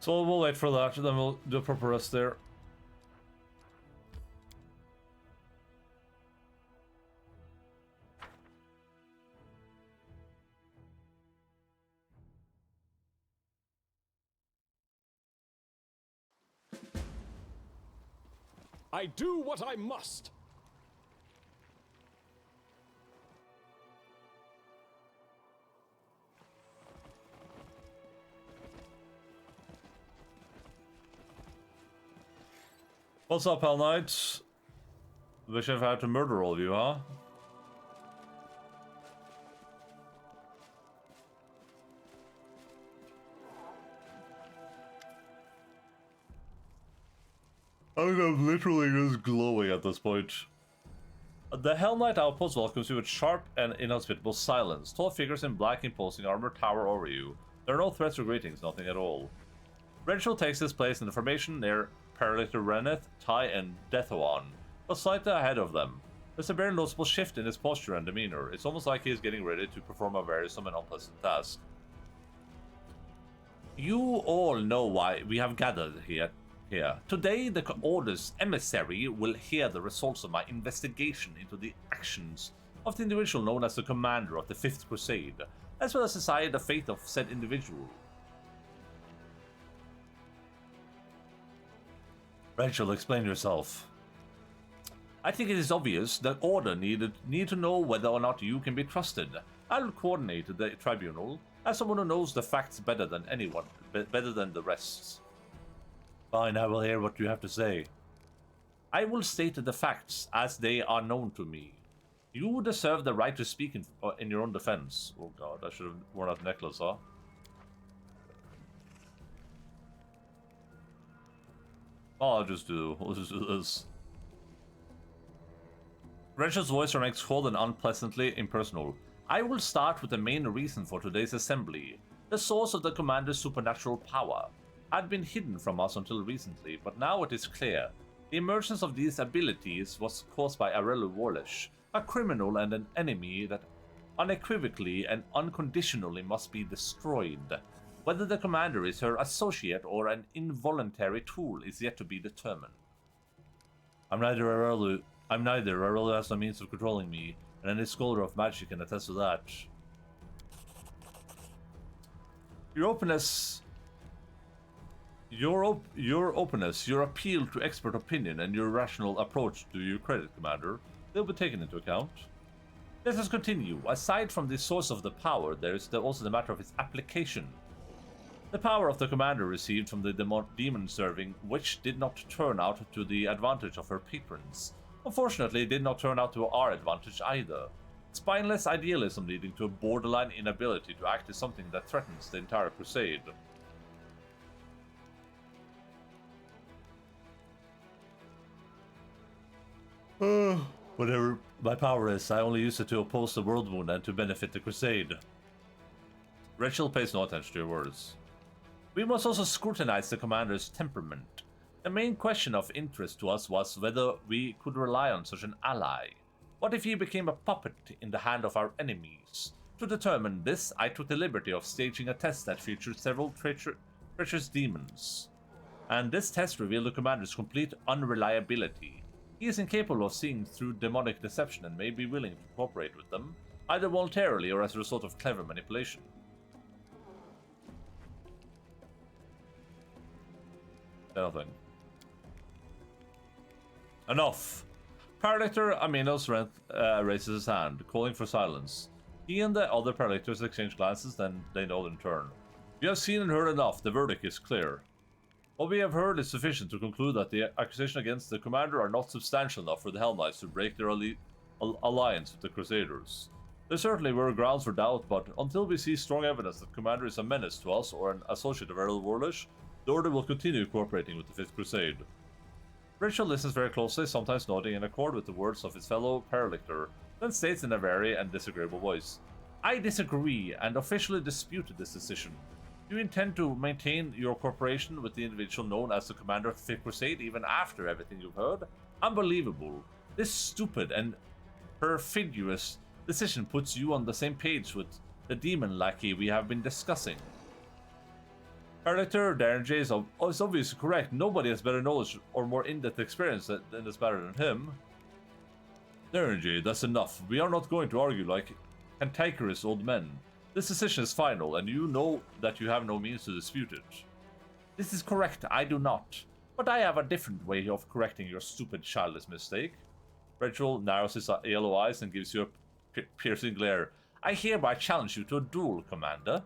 So we'll wait for that, then we'll do a proper rest there. I do what I must. What's up, Hell Knights? Wish I've had to murder all of you, huh? I'm literally just glowing at this point. The Hell Knight outpost welcomes you with sharp and inhospitable silence. Tall figures in black imposing armor tower over you. There are no threats or greetings, nothing at all. Ritual takes his place in the formation near Paralytor Reneth, Tai, and Deathoan, but slightly ahead of them. There's a very noticeable shift in his posture and demeanor. It's almost like he is getting ready to perform a wearisome and unpleasant task. You all know why we have gathered here. Today, the Order's emissary will hear the results of my investigation into the actions of the individual known as the Commander of the Fifth Crusade, as well as decide the fate of said individual. Rachel, explain yourself. I think it is obvious that Order need to know whether or not you can be trusted. I'll coordinate the tribunal as someone who knows the facts better than anyone, better than the rest. Fine, I will hear what you have to say. I will state the facts as they are known to me. You deserve the right to speak in your own defense. Oh god, I should have worn that necklace, huh? I'll just do this. Rachel's voice remains cold and unpleasantly impersonal. I will start with the main reason for today's assembly. The source of the Commander's supernatural power had been hidden from us until recently, but now it is clear. The emergence of these abilities was caused by Arella Warlish, a criminal and an enemy that unequivocally and unconditionally must be destroyed. Whether the Commander is her associate or an involuntary tool is yet to be determined. I'm neither. Arella has no means of controlling me. and any scholar of magic can attest to that. Your openness, your appeal to expert opinion, and your rational approach to your credit, Commander, they'll be taken into account. Let us continue. Aside from the source of the power, there is also the matter of its application. The power of the commander received from the demon-serving witch did not turn out to the advantage of her patrons. Unfortunately, it did not turn out to our advantage either. Spineless idealism leading to a borderline inability to act is something that threatens the entire crusade. Whatever my power is, I only use it to oppose the world wound and to benefit the crusade. Rachel pays no attention to your words. We must also scrutinize the commander's temperament. The main question of interest to us was whether we could rely on such an ally. What if he became a puppet in the hand of our enemies? To determine this, I took the liberty of staging a test that featured several treacherous demons. And this test revealed the commander's complete unreliability. He is incapable of seeing through demonic deception and may be willing to cooperate with them, either voluntarily or as a result of clever manipulation. Nothing. Enough! Paralector Aminos raises his hand, calling for silence. He and the other Paralectors exchange glances, then they nod in turn. We have seen and heard enough, the verdict is clear. What we have heard is sufficient to conclude that the accusations against the commander are not substantial enough for the Hell Knights to break their alliance with the Crusaders. There certainly were grounds for doubt, but until we see strong evidence that the commander is a menace to us or an associate of Errol Warlish, the Order will continue cooperating with the Fifth Crusade. Rachel listens very closely, sometimes nodding in accord with the words of his fellow Paralector, then states in a very and disagreeable voice, I disagree and officially disputed this decision. Do you intend to maintain your cooperation with the individual known as the Commander of the Fifth Crusade even after everything you've heard? Unbelievable. This stupid and perfidious decision puts you on the same page with the demon lackey we have been discussing. Paralector Derringer is obviously correct. Nobody has better knowledge or more in-depth experience in this matter than him. Derringer, that's enough. We are not going to argue like cantankerous old men. This decision is final, and you know that you have no means to dispute it. This is correct, I do not. But I have a different way of correcting your stupid childless mistake. Rachel narrows his yellow eyes and gives you a piercing glare. I hereby challenge you to a duel, Commander.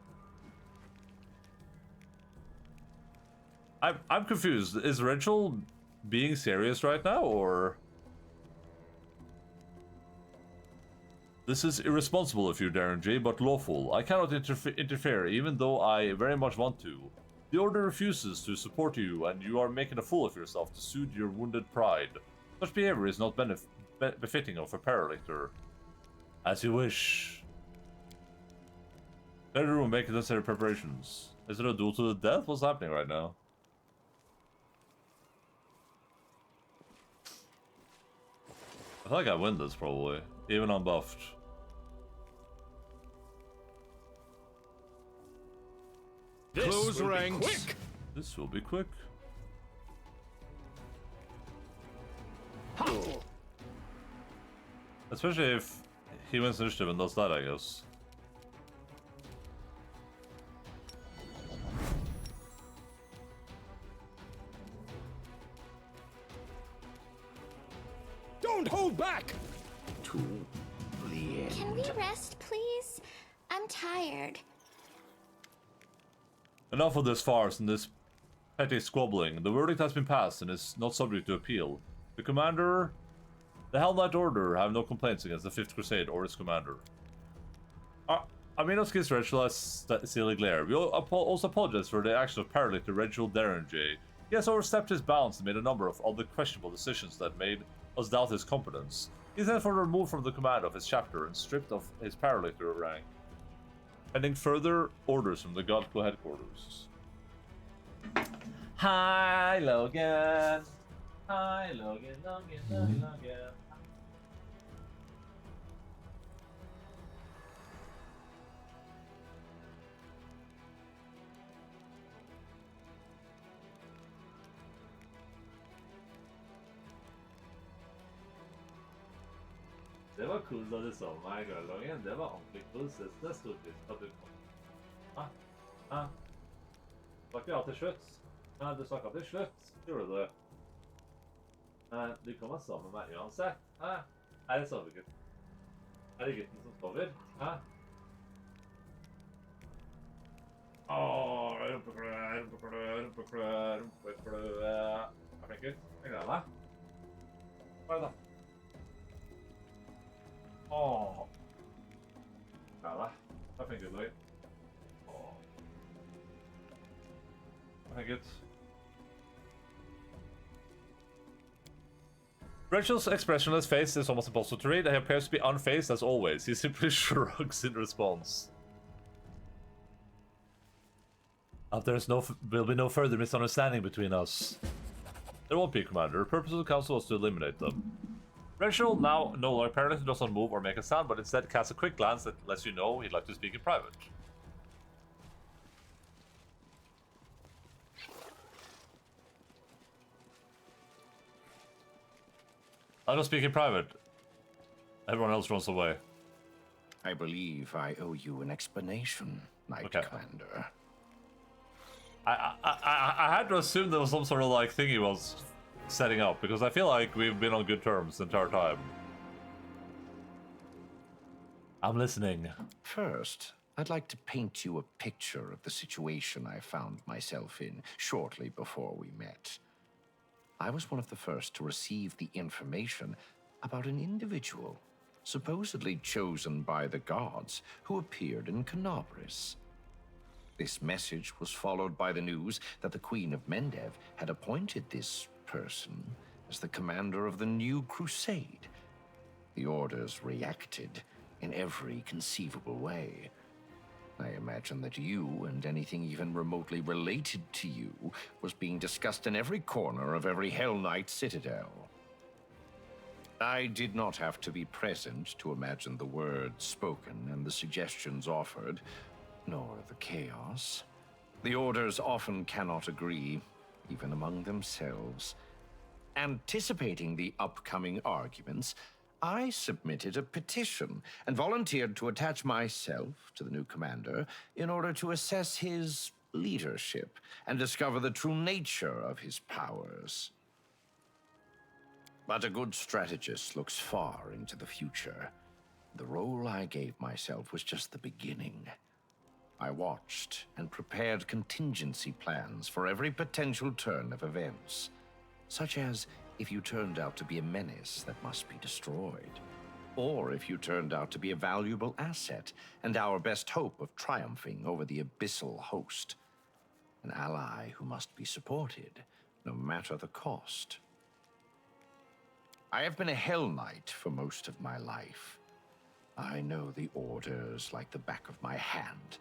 I'm confused. Is Rachel being serious right now, or... This is irresponsible of you, Derringer, but lawful. I cannot interfere, even though I very much want to. The Order refuses to support you, and you are making a fool of yourself to soothe your wounded pride. Such behavior is not befitting of a Paralector. As you wish. Clear the room, make the necessary preparations. Is it a duel to the death? What's happening right now? I feel like I win this, probably. Even unbuffed. Close ranks. Quick. This will be quick. Especially if he wins initiative and does that, I guess. Don't hold back! To the end. Can we rest, please? I'm tired. Enough of this farce and this petty squabbling. The verdict has been passed and is not subject to appeal. The commander... The Hell Knight Order have no complaints against the Fifth Crusade or its commander. Aminos gives Rachel a silly glare. We also apologize for the action of Paralector Reginald Derringer. He has overstepped his bounds and made a number of other questionable decisions that made us doubt his competence. He is therefore removed from the command of his chapter and stripped of his Paralector rank, pending further orders from the Godclaw headquarters. Hi, Logan. Hi, Logan, Logan. Det var kult da du så meg en gang. Det var ordentlig kult. Det stod litt at du kom. Snakker ja til slutt. Du snakket til slutt. Gjorde du det? Du kommer sammen med meg uansett. Er det sovegutt? Er det gutten som sover? Rumpeklø. Er flink gutt. Jeg gleder meg. Hva er det da? Gleder deg. Det er flink gutt, Lloyd. Flink gutt. Rachel's expressionless face is almost impossible to read. He appears to be unfazed as always. He simply shrugs in response. Will be no further misunderstanding between us. There won't be, Commander. The purpose of the council was to eliminate them. Rachel now no longer apparently does not move or make a sound, but instead casts a quick glance that lets you know he'd like to speak in private. I don't speak in private. Everyone else runs away. I believe I owe you an explanation, Knight Commander. I had to assume there was some sort of like thing he was setting up, because I feel like we've been on good terms the entire time. I'm listening. First, I'd like to paint you a picture of the situation I found myself in shortly before we met. I was one of the first to receive the information about an individual, supposedly chosen by the gods, who appeared in Canobris. This message was followed by the news that the Queen of Mendev had appointed this person as the commander of the new crusade. The orders reacted in every conceivable way. I imagine that you and anything even remotely related to you was being discussed in every corner of every Hell Knight citadel. I did not have to be present to imagine the words spoken and the suggestions offered, nor the chaos. The orders often cannot agree, even among themselves. Anticipating the upcoming arguments, I submitted a petition and volunteered to attach myself to the new commander in order to assess his leadership and discover the true nature of his powers. But a good strategist looks far into the future. The role I gave myself was just the beginning. I watched and prepared contingency plans for every potential turn of events, such as if you turned out to be a menace that must be destroyed, or if you turned out to be a valuable asset and our best hope of triumphing over the abyssal host, an ally who must be supported, no matter the cost. I have been a Hell Knight for most of my life. I know the orders like the back of my hand,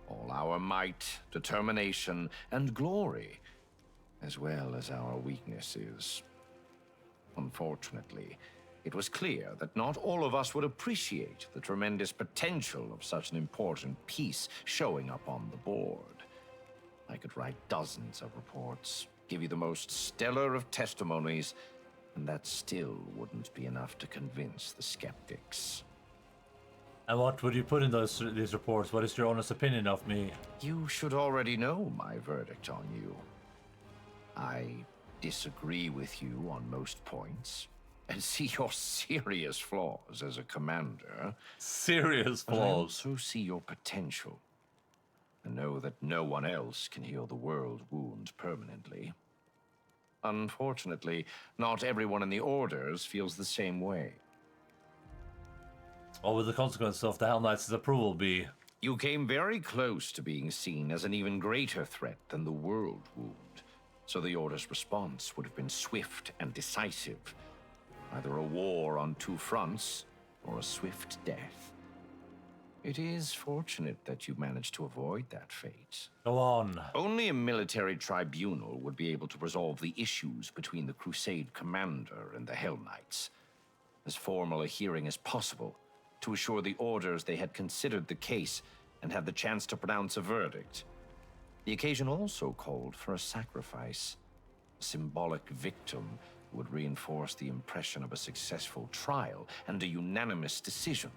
all our might, determination, and glory, as well as our weaknesses. Unfortunately, it was clear that not all of us would appreciate the tremendous potential of such an important piece showing up on the board. I could write dozens of reports, give you the most stellar of testimonies, and that still wouldn't be enough to convince the skeptics. And what would you put in these reports? What is your honest opinion of me? You should already know my verdict on you. I disagree with you on most points and see your serious flaws as a commander. Serious But I flaws. also see your potential and know that no one else can heal the world wound permanently. Unfortunately, not everyone in the Orders feels the same way. What would the consequence of the Hell Knights' approval be? You came very close to being seen as an even greater threat than the world wound, so the Order's response would have been swift and decisive. Either a war on two fronts, or a swift death. It is fortunate that you managed to avoid that fate. Go on. Only a military tribunal would be able to resolve the issues between the Crusade commander and the Hell Knights. As formal a hearing as possible, to assure the Orders they had considered the case and had the chance to pronounce a verdict. The occasion also called for a sacrifice, a symbolic victim would reinforce the impression of a successful trial and a unanimous decision.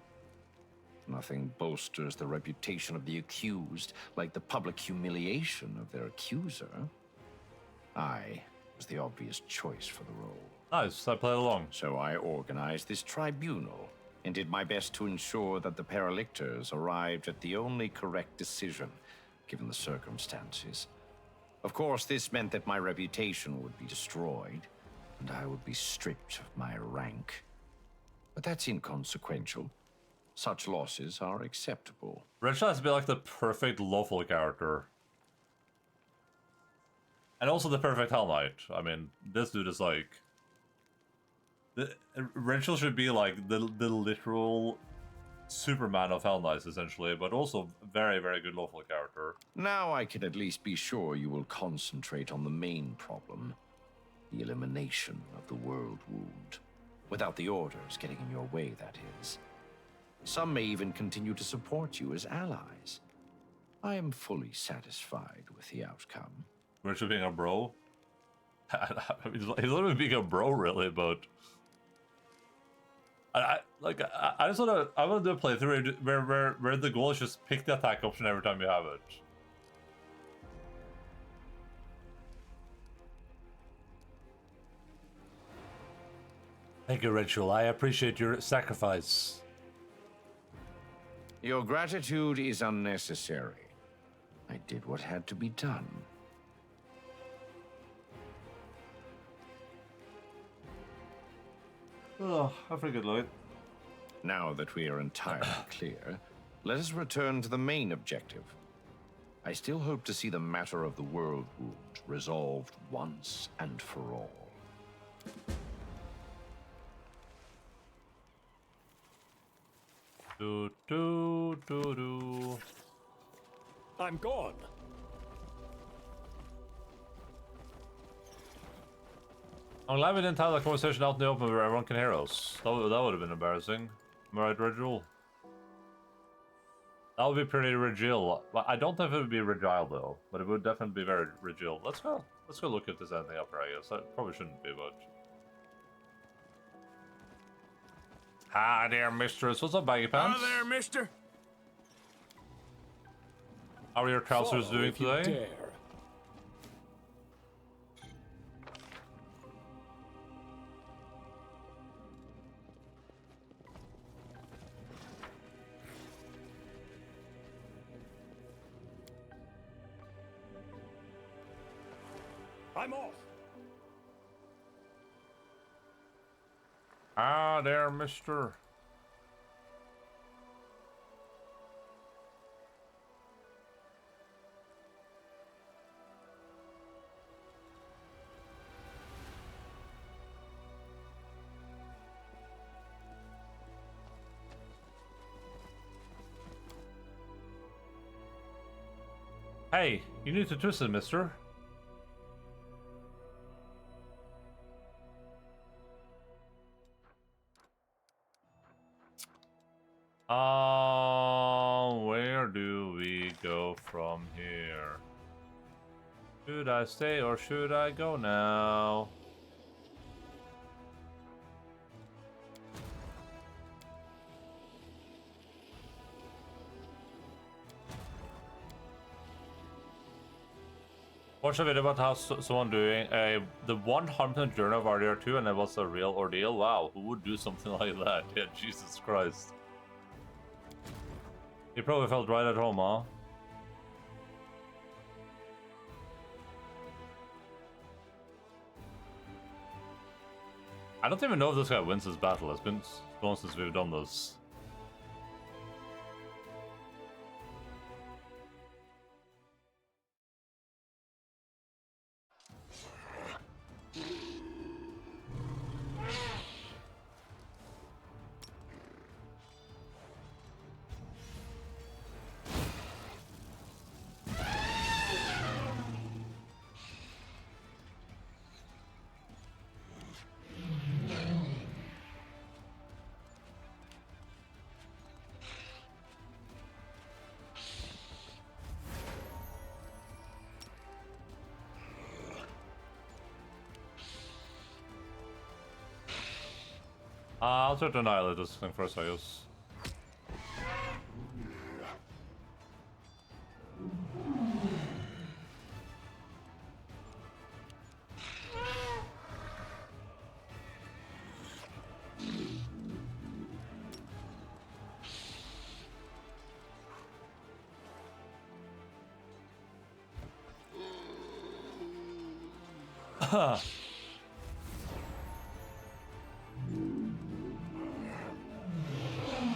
Nothing bolsters the reputation of the accused like the public humiliation of their accuser. I was the obvious choice for the role. Nice, I played along. So I organized this tribunal and did my best to ensure that the paralictors arrived at the only correct decision, given the circumstances. Of course, this meant that my reputation would be destroyed, and I would be stripped of my rank. But that's inconsequential. Such losses are acceptable. Rachel has to be like the perfect lawful character. And also the perfect Hell Knight. I mean, this dude is like... Rachel should be like the literal Superman of Hell Knights, essentially, but also very, very good lawful character. Now I can at least be sure you will concentrate on the main problem. The elimination of the world wound. Without the orders getting in your way, that is. Some may even continue to support you as allies. I am fully satisfied with the outcome. Rachel being a bro? I mean, he's not even being a bro, really, but... I just wanna do a playthrough where the goal is just pick the attack option every time you have it. Thank you, Rachel. I appreciate your sacrifice. Your gratitude is unnecessary. I did what had to be done. Oh, I forget, Lloyd. Now that we are entirely clear, let us return to the main objective. I still hope to see the matter of the world wound resolved once and for all. Do do do do. I'm gone. I'm glad we didn't have that conversation out in the open where everyone can hear us. That would have been embarrassing. Am I right, Rigel? That would be pretty Rigil. But I don't know if it would be Rigile though. But it would definitely be very Rigil. Let's go look if there's anything up here, I guess. That probably shouldn't be, but... Hi there, mistress. What's up, baggy pants? Hi there, mister. How are your trousers Follow doing if you today? dare. I'm off. Ah, there, mister. Hey, you need to twist it, mister. Where do we go from here? Should I stay or should I go now? Watched a video about how someone doing the 100% journey of RDR2 and it was a real ordeal. Wow, who would do something like that? Yeah, Jesus Christ. You probably felt right at home, huh? I don't even know if this guy wins this battle. It's been so long since we've done this. I'll try to annihilate this thing first, I guess.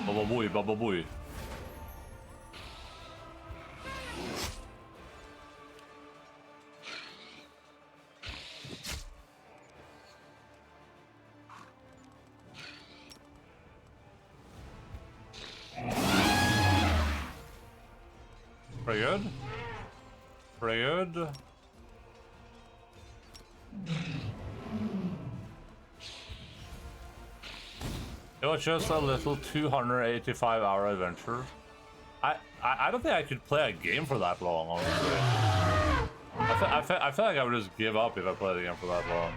Baba boy, baba boy. Pretty good. Pretty good. It was just a little 285-hour adventure. I don't think I could play a game for that long, honestly. I feel like I would just give up if I played the game for that long.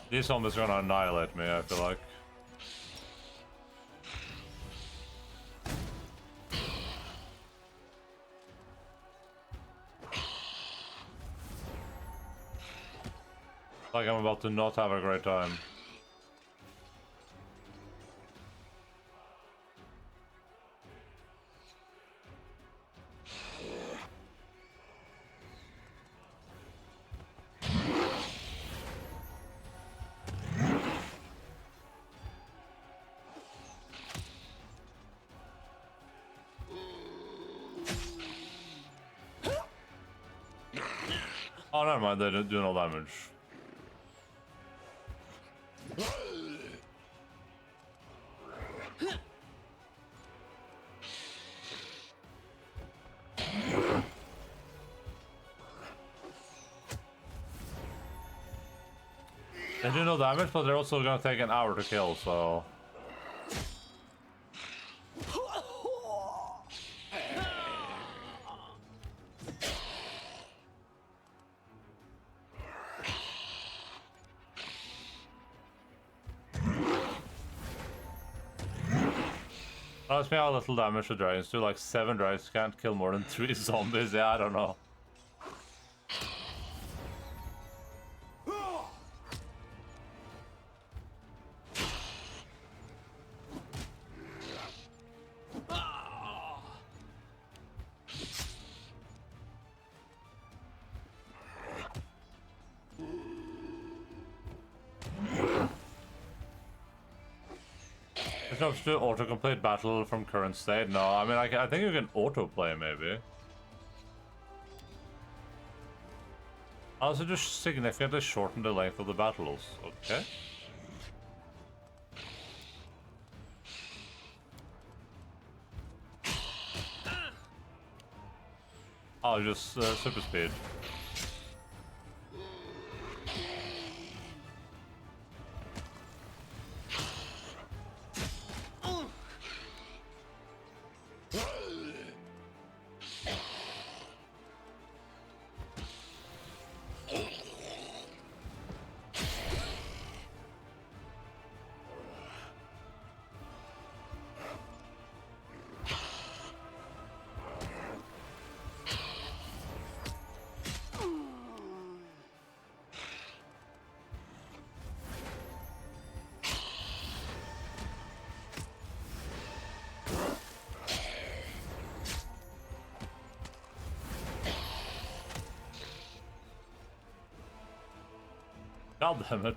These zombies are gonna annihilate me, I feel like. Like I'm about to not have a great time. Oh, never mind, they didn't do no damage. They do no damage, but they're also gonna take an hour to kill, so... Let's me how little damage the dragons do. Like 7 dragons can't kill more than 3 zombies. Yeah, I don't know. There's no to auto-complete battle from current state. No, I mean, I think you can auto-play, maybe. Also, just significantly shorten the length of the battles. Okay. Oh, just super speed. God damn it.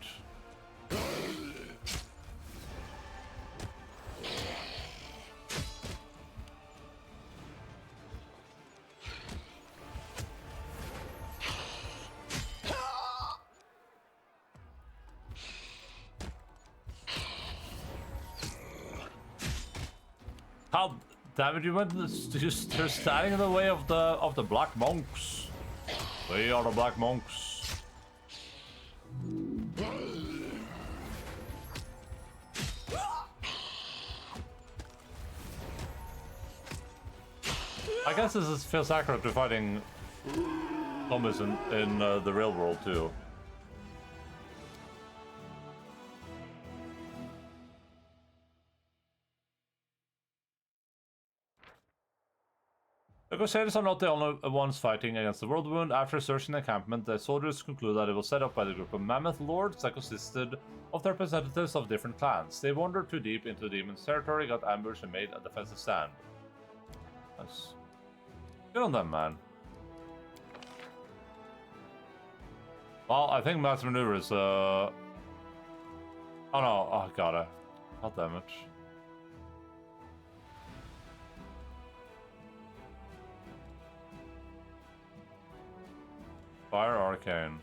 How damn it, you went just they're standing in the way of the black monks. We are the Black Monks. I guess feels accurate to fighting zombies in the real world too. The Crusaders are not the only ones fighting against the World Wound. After searching the encampment, the soldiers conclude that it was set up by the group of Mammoth Lords that consisted of the representatives of different clans. They wandered too deep into the demon's territory, got ambushed, and made a defensive stand. Nice. Good on them, man. Well, I think mass maneuver is, oh no, oh god, not damage. Fire Arcane.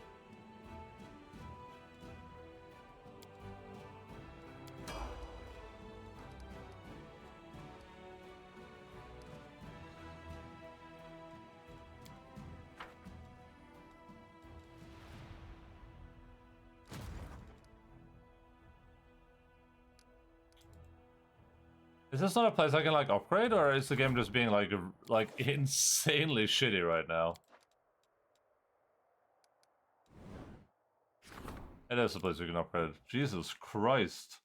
Is this not a place I can like upgrade, or is the game just being like insanely shitty right now? It is a place you can upgrade. Jesus Christ.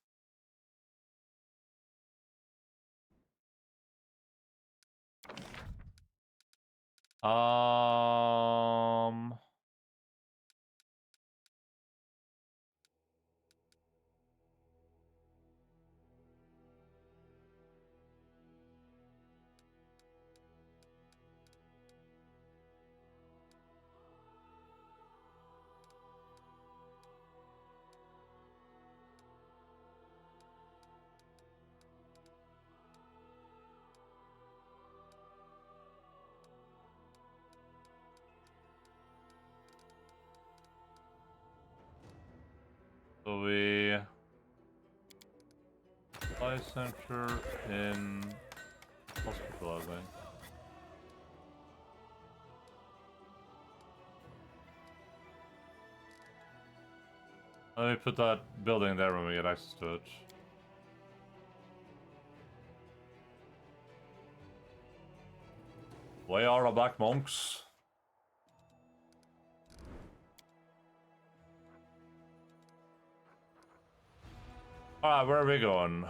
So we supply center in hospital, I think. Let me put that building there when we get access to it. We are the Black Monks. Alright, where are we going?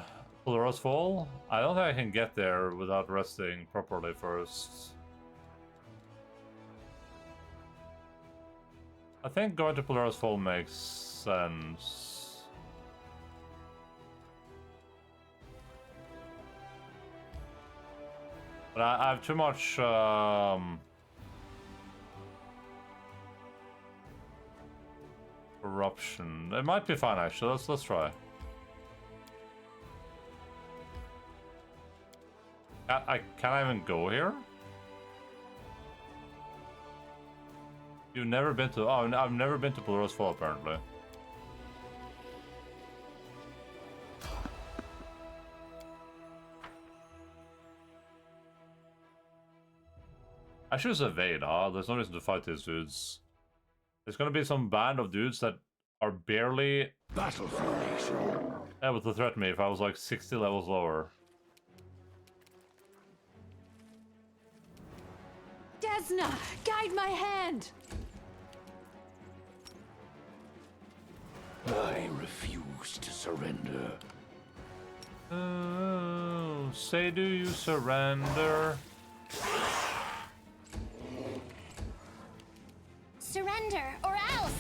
Polaris Fall? I don't think I can get there without resting properly first. I think going to Polaris Fall makes sense. But I have too much corruption. It might be fine actually. Let's try. Can I even go here? You've never been to... Oh, I've never been to Polaris Fall, apparently. I should just evade, huh? There's no reason to fight these dudes. There's gonna be some band of dudes that are barely... Battle formation. able to threaten me if I was like 60 levels lower. Desna, guide my hand! I refuse to surrender. Oh, say do you surrender? Surrender or else!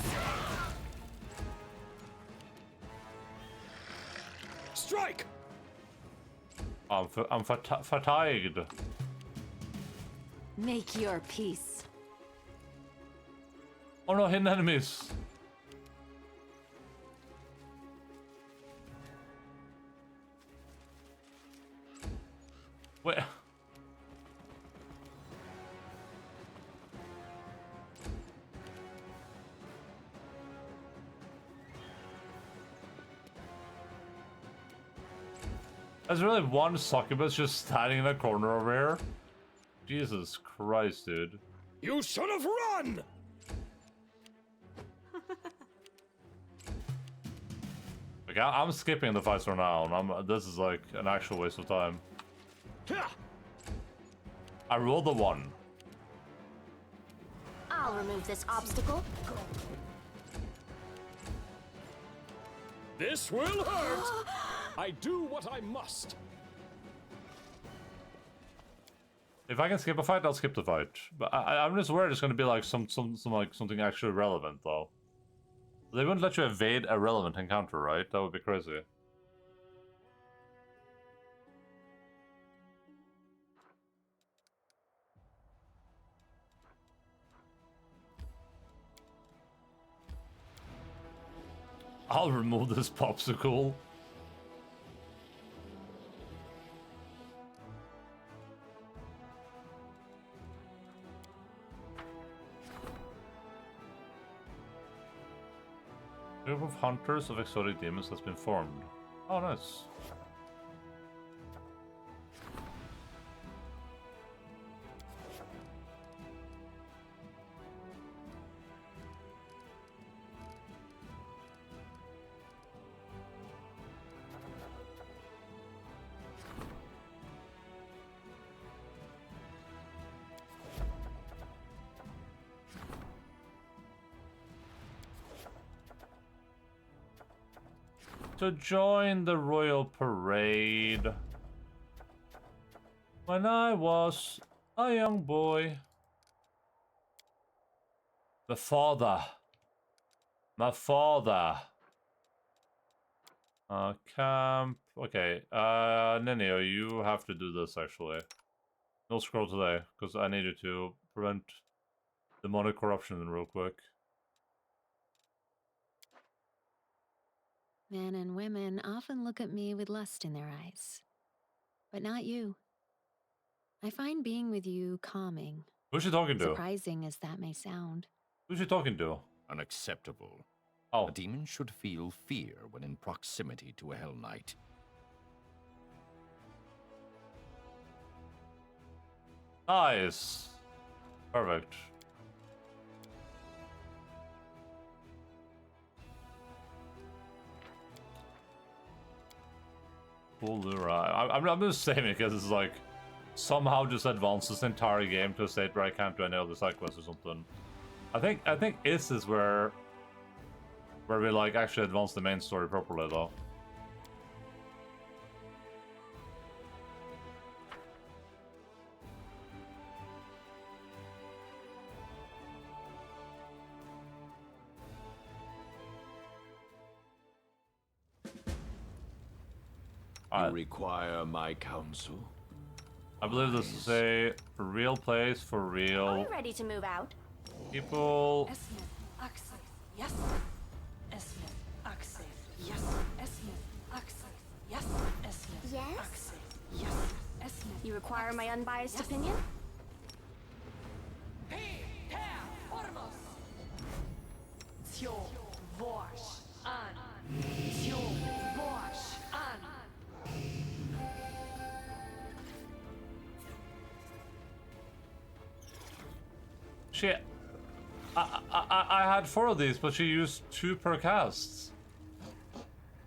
Strike! I'm fatigued. Make your peace. Oh no, hidden enemies. Wait. There's really one succubus just standing in the corner over here. Jesus Christ, dude. You should have run! Like, I'm skipping the fights for now, and this is like an actual waste of time. I rolled a 1. I'll remove this obstacle. This will hurt! I do what I must. If I can skip a fight, I'll skip the fight. But I'm just worried it's gonna be like some like something actually relevant though. They wouldn't let you evade a relevant encounter, right? That would be crazy. I'll remove this popsicle. A group of hunters of exotic demons has been formed. Oh, nice. To join the royal parade. When I was a young boy. My father. Camp. Okay. Nenio, you have to do this actually. No scroll today, because I need you to prevent demonic corruption real quick. Men and women often look at me with lust in their eyes. But not you. I find being with you calming. Who's she talking to? Surprising as that may sound. Who's she talking to? Unacceptable. Oh. A demon should feel fear when in proximity to a Hell Knight. Nice. Perfect. I'm just saying it because it's like somehow just advance this entire game to a state where I can't do any other side quests or something. I think this is where we like actually advance the main story properly though. You require my counsel? I believe this is a real place for Are real we ready to move out? people. Esmith, access, yes. Esmith, access, yes. Esmith, access, yes. Esmith, Yes? access, yes. Esmith. You require my unbiased opinion? Tjo, vors, an. Tjo, vors, an. Shit. I had 4 of these, but she used 2 per cast.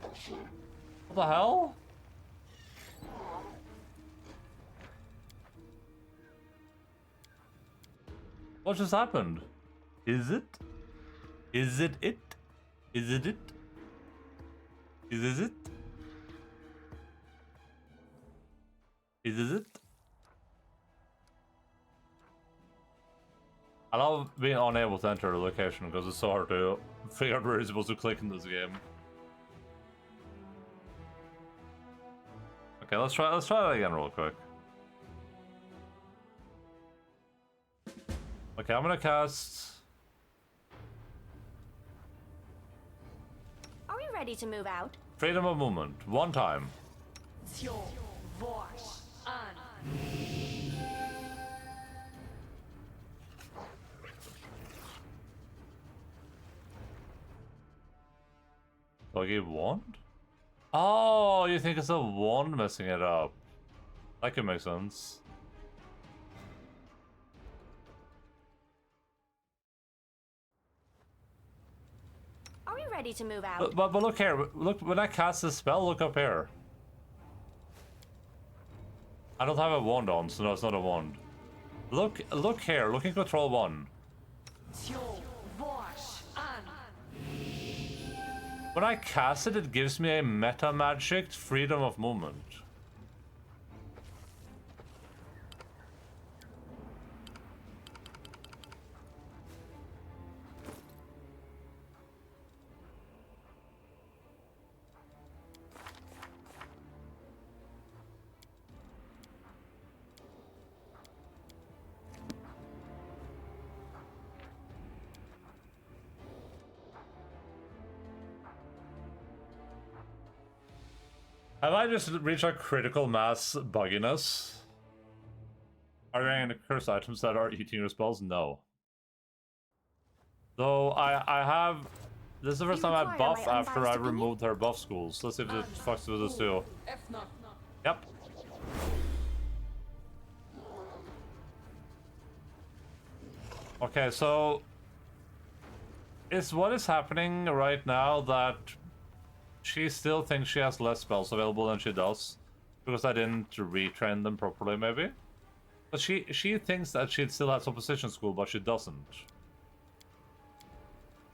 What the hell? What just happened? Is it? Is it it? Is it it? Is it? Is it? I love being unable to enter a location because it's so hard to figure out where you're supposed to click in this game. Okay, let's try that again real quick. Okay, I'm gonna cast. Are we ready to move out? Freedom of movement, 1 time. Tjo, vors, an. Do I get wand? Oh, you think it's a wand messing it up? That could make sense. Are we ready to move out? But look here. Look, when I cast this spell, look up here. I don't have a wand on, so no, it's not a wand. Look here. Look in control 1. When I cast it, it gives me a meta magic freedom of movement. Have I just reached a critical mass bugginess? Are there any curse items that are eating your spells? No. Though I have... This is the first time I buff after I removed her buff schools. Let's see if it fucks with this too. Yep. Okay, so... What is happening right now that... She still thinks she has less spells available than she does, because I didn't retrain them properly, maybe? But she thinks that she still has opposition school, but she doesn't.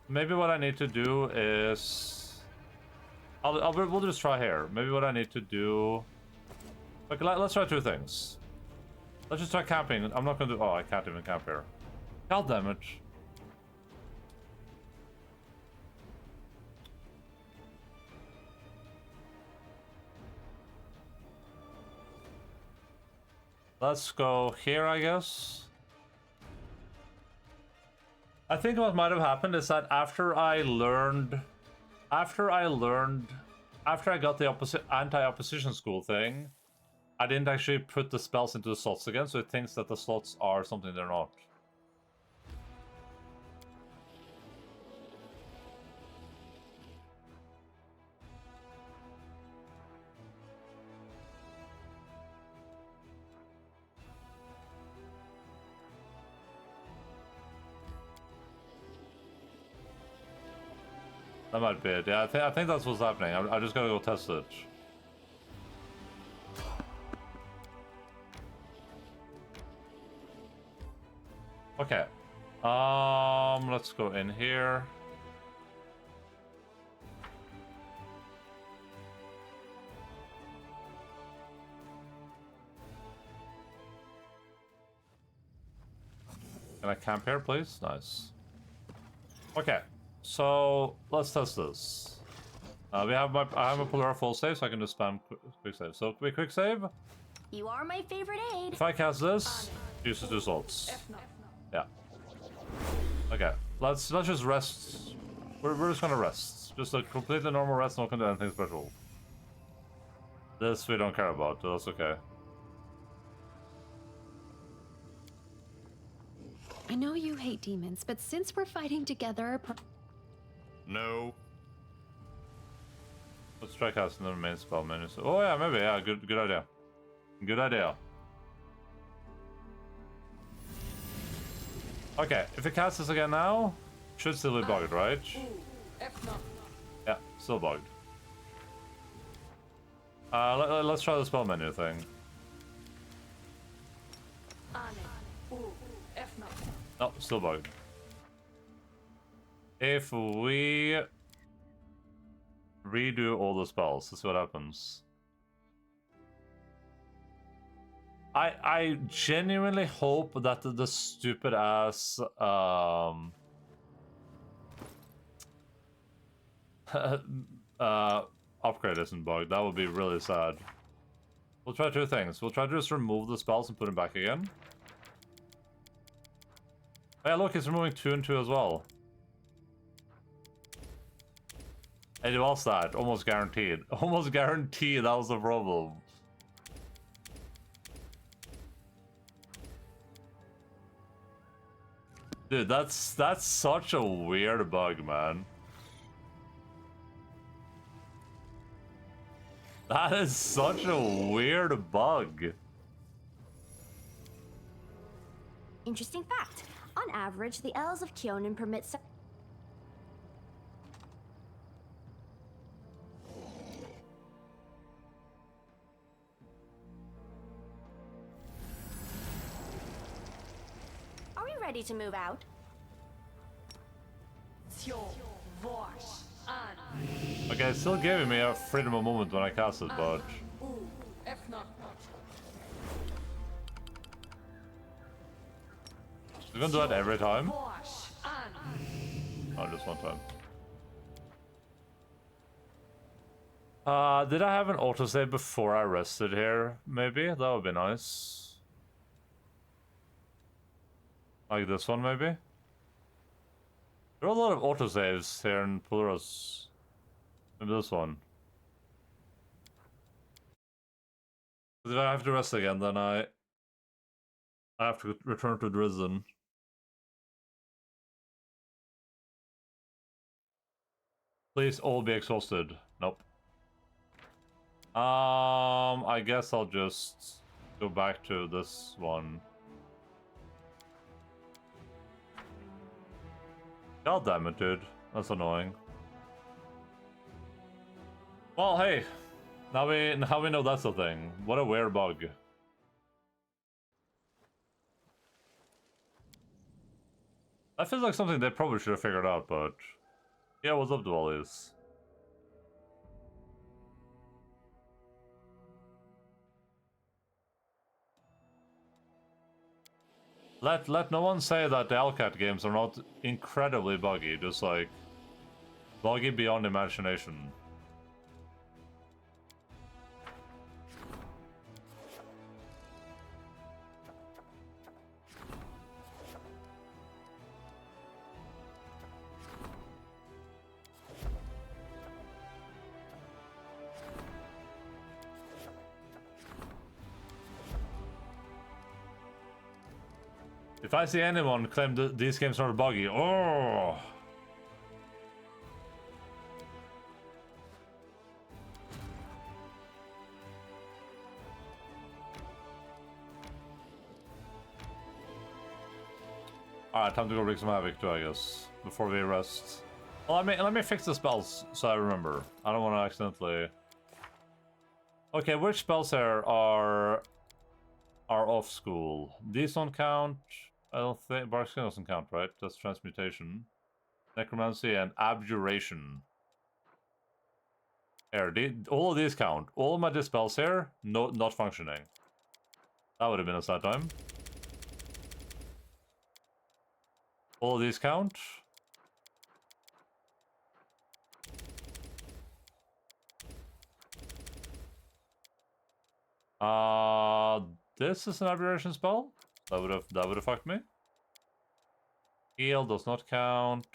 Maybe what I need to do is... we'll just try here. Maybe what I need to do... Okay, let's try 2 things. Let's just try camping. I'm not gonna do... Oh, I can't even camp here. God damn it. Let's go here, I guess. I think what might have happened is that after I got the anti-opposition school thing, I didn't actually put the spells into the slots again, so it thinks that the slots are something they're not. That might be it. Yeah, I think that's what's happening. I just gotta go test it. Okay. Let's go in here. Can I camp here, please? Nice. Okay. So let's test this. I have my Polora full save, so I can just spam quick save. So quick save. You are my favorite aid. If I cast this, uses 2 salts. Yeah. Okay. Let's just rest. We're just gonna rest. Just a completely normal rest, not gonna do anything special. This we don't care about, so that's okay. I know you hate demons, but since we're fighting together... No. Let's try casting the main spell menu. So, oh yeah, maybe, yeah, good idea. Good idea. Okay, if it casts this again now, should still be bugged, right? Yeah, still bugged. Let's try the spell menu thing. No, still bugged. If we redo all the spells, let's see what happens. I genuinely hope that the stupid ass upgrade isn't bugged. That would be really sad. We'll try 2 things. We'll try to just remove the spells and put them back again. Hey, look, it's removing 2 and 2 as well. It was that. Almost guaranteed. Almost guaranteed that was the problem. Dude, that's such a weird bug, man. That is such a weird bug. Interesting fact. On average, the elves of Kionin permit... ready to move out. Okay, it's still giving me a freedom of movement when I cast it, but... It's gonna do that every time? Oh, just one time. Did I have an autosave before I rested here? Maybe? That would be nice. Like this one, maybe? There are a lot of autosaves here in Polaris. Maybe this one. If I have to rest again, then I have to return to Dresden. Please all be exhausted. Nope. I guess I'll just go back to this one. God damn it, dude. That's annoying. Well, hey. Now we know that's the thing. What a weird bug. That feels like something they probably should have figured out, but... Yeah, what's up to all this? Let no one say that the Alcat games are not incredibly buggy, just like... buggy beyond imagination. If I see anyone claim that these games are buggy, oh! Alright, time to go wreak some havoc too, I guess, before we rest. Well, let me fix the spells so I remember. I don't want to accidentally... Okay, which spells here are off school? These don't count. I don't think Bark Skin doesn't count, right? That's transmutation, necromancy, and abjuration. Here, all of these count. All of my dispels here, not functioning. That would have been a sad time. All of these count. This is an abjuration spell. That would have fucked me. Heal does not count.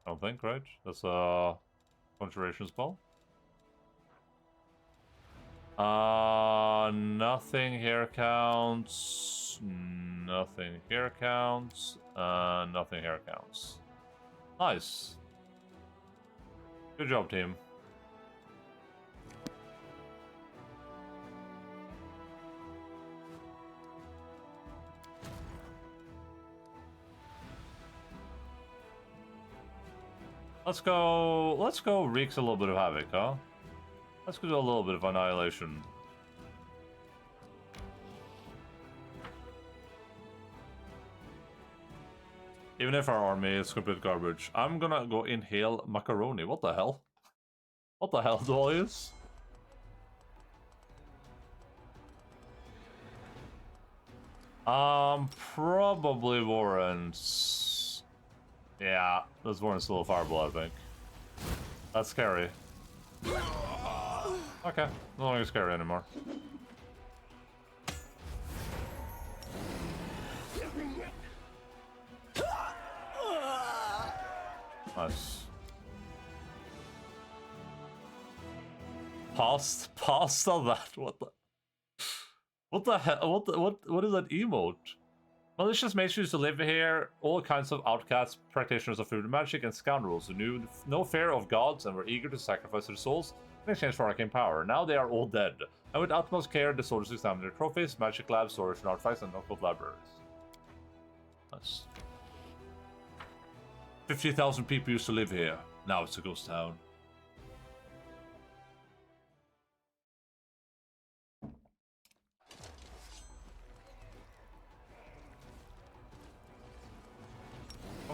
I don't think, right? That's a conjuration spell. Nothing here counts. Nothing here counts. Nothing here counts. Nice. Good job, team. Let's go wreaks a little bit of havoc, huh? Let's go do a little bit of annihilation. Even if our army is complete garbage, I'm gonna go inhale macaroni. What the hell? What the hell do all use? Probably warrants. Yeah, this warrants a little fireball, I think. That's scary. Okay, no longer scary anymore. Nice. Past on that. What the hell? What is that emote? Malicious mages used to live here, all kinds of outcasts, practitioners of food and magic, and scoundrels who knew no fear of gods and were eager to sacrifice their souls in exchange for arcane power. Now they are all dead, and with utmost care the soldiers examine their trophies, magic labs, storage and artifacts, and occult libraries. Nice. 50,000 people used to live here. Now it's a ghost town.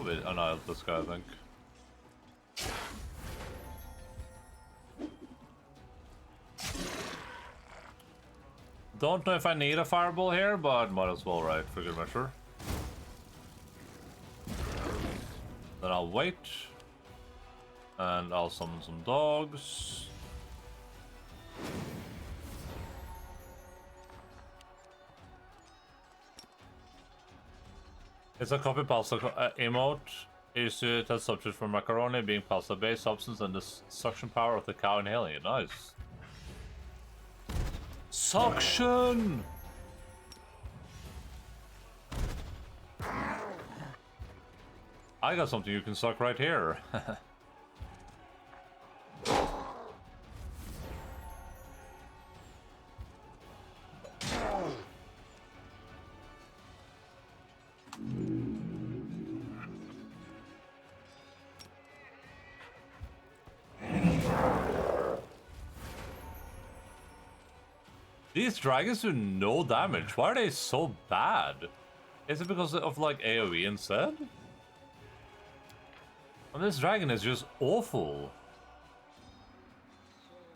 Probably annihilate this guy, I think. Don't know if I need a fireball here, but might as well, right, for good measure. Then I'll wait. And I'll summon some dogs. It's a copy pasta emote. Used to test substitute for macaroni being pasta-based substance and the suction power of the cow inhaling it. Nice. Suction! I got something you can suck right here. These dragons do no damage. Why are they so bad? Is it because of like AoE instead? And this dragon is just awful.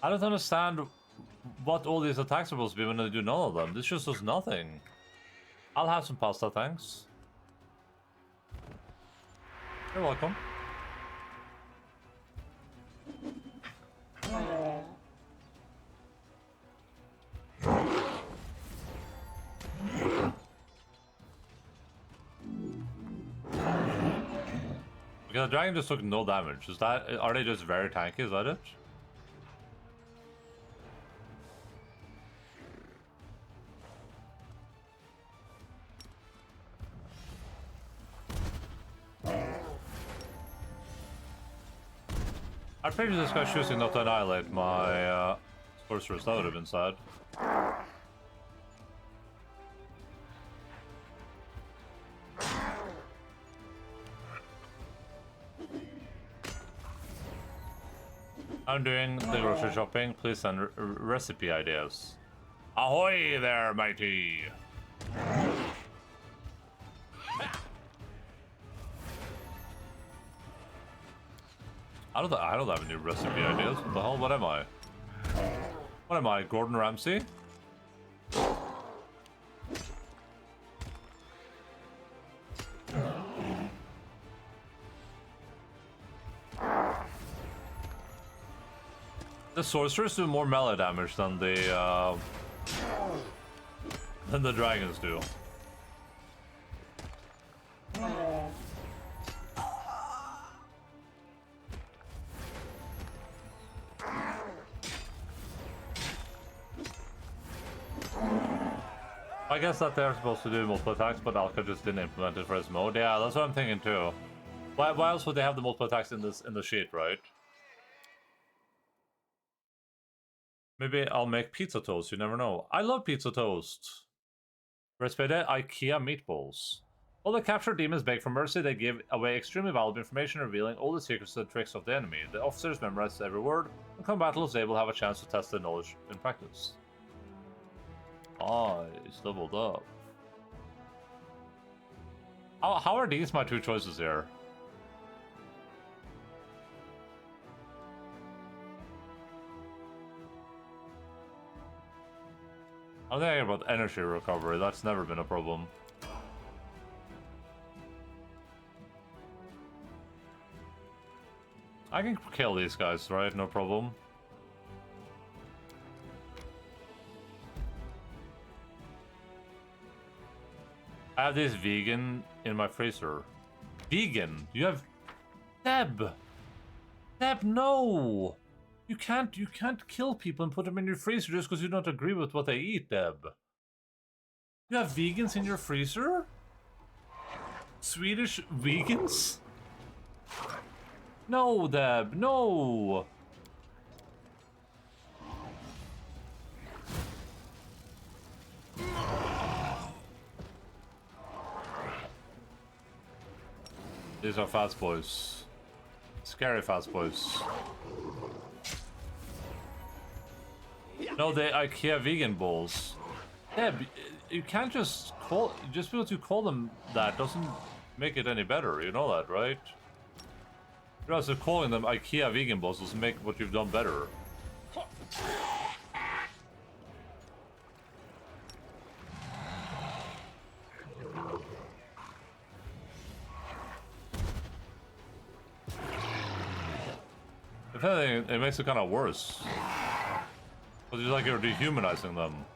I don't understand what all these attacks are supposed to be when they do none of them. This just does nothing. I'll have some pasta, thanks. You're welcome. Because the dragon just took no damage. Is that, are they just very tanky? Is that it? I'd picture this guy choosing not to annihilate my sorceress. That would have been sad. I'm doing the grocery shopping. Please send recipe ideas. Ahoy there, matey! I don't have any recipe ideas. What the hell? What am I? What am I, Gordon Ramsay? The sorcerers do more melee damage than the dragons do. I guess that they're supposed to do multiple attacks, but Alka just didn't implement it for his mode. Yeah, that's what I'm thinking too. Why else would they have the multiple attacks in the sheet, right? Maybe I'll make pizza toast, you never know. I love pizza toast. Respede IKEA meatballs. While the captured demons beg for mercy, they give away extremely valuable information revealing all the secrets and tricks of the enemy. The officers memorize every word, and come battles they will have a chance to test their knowledge in practice. Ah, it's leveled up. How are these my two choices here? I'm thinking about energy recovery. That's never been a problem. I can kill these guys, right? No problem. I have this vegan in my freezer. Vegan? You have... Deb! Deb, no! You can't kill people and put them in your freezer just because you don't agree with what they eat, Deb. You have vegans in your freezer? Swedish vegans? No, Deb, no! These are fast boys. Scary fast boys. No, they IKEA vegan bowls. Yeah, you can't just call... Just because you call them that doesn't make it any better. You know that, right? You realize that calling them IKEA vegan balls doesn't make what you've done better. If anything, it makes it kind of worse. Because it's like you're dehumanizing them.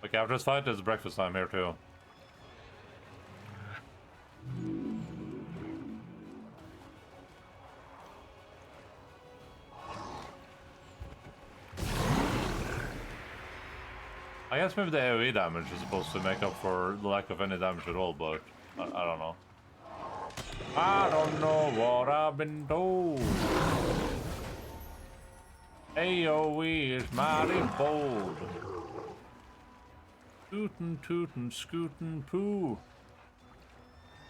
Like after this fight, there's breakfast time here too. I guess maybe the AoE damage is supposed to make up for the lack of any damage at all, but I don't know. I don't know what I've been told. AoE is mighty bold. Tootin' tootin' scootin' poo.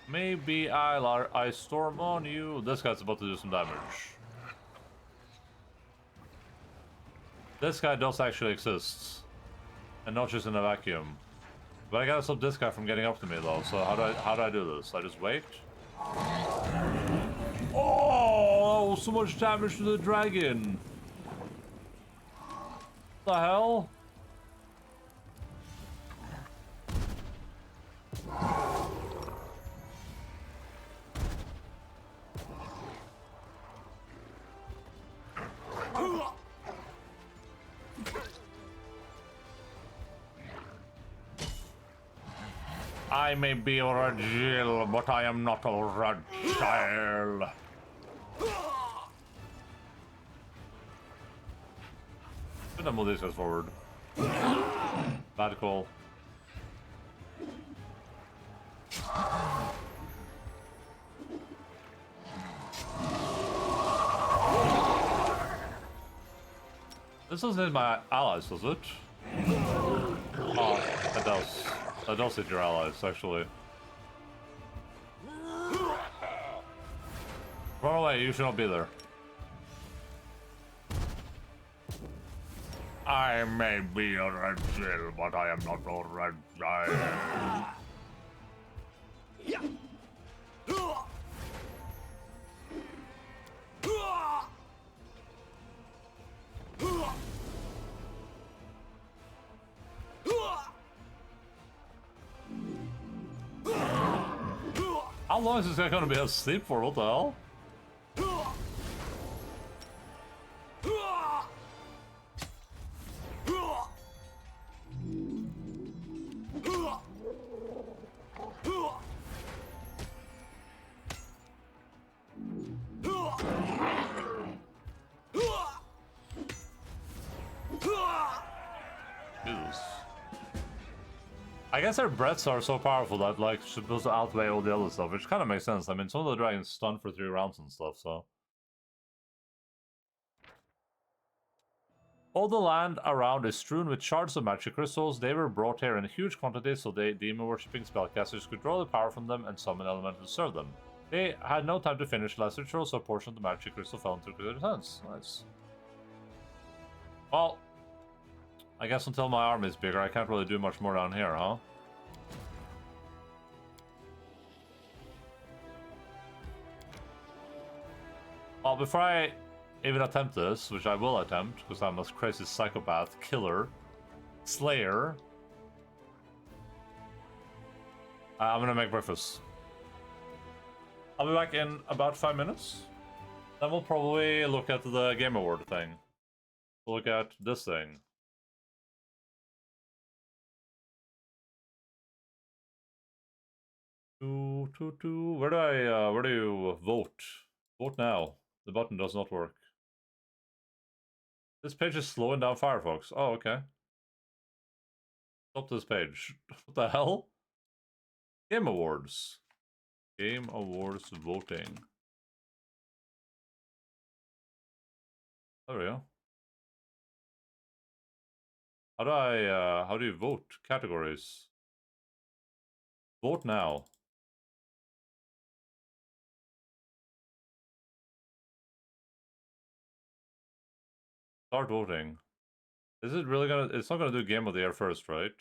Maybe I storm on you. This guy's about to do some damage. This guy does actually exist. And not just in a vacuum. But I gotta stop this guy from getting up to me though, so how do I do this? I just wait? Oh, so much damage to the dragon. What the hell? I may be a Jill, but I am not a Ragile. Should I move these guys forward? Bad call. This doesn't hit my allies, does it? Oh, it does. That does hit your allies, actually. Run away, you should not be there. I may be a red Jill, but I am not a red giant. How long is this guy gonna be asleep for? What the hell? Jesus. I guess their breaths are so powerful that like supposed to outweigh all the other stuff, which kind of makes sense. I mean, some of the dragons stun for 3 rounds and stuff, so. All the land around is strewn with shards of magic crystals. They were brought here in huge quantities so the demon-worshipping spellcasters could draw the power from them and summon elementals to serve them. They had no time to finish last ritual, so a portion of the magic crystal fell into their hands. Nice. Well, I guess until my army is bigger, I can't really do much more down here, huh? Well, before I even attempt this, which I will attempt, because I'm a crazy psychopath, killer, slayer, I'm gonna make breakfast. I'll be back in about 5 minutes. Then we'll probably look at the Game Award thing. We'll look at this thing. Where do you vote? Vote now. The button does not work. This page is slowing down Firefox. Oh, okay. Stop this page. What the hell? Game Awards. Game Awards voting. There we go. How do you vote? Categories. Vote now. Start voting. Is it really gonna... It's not gonna do Game of the Year first, right?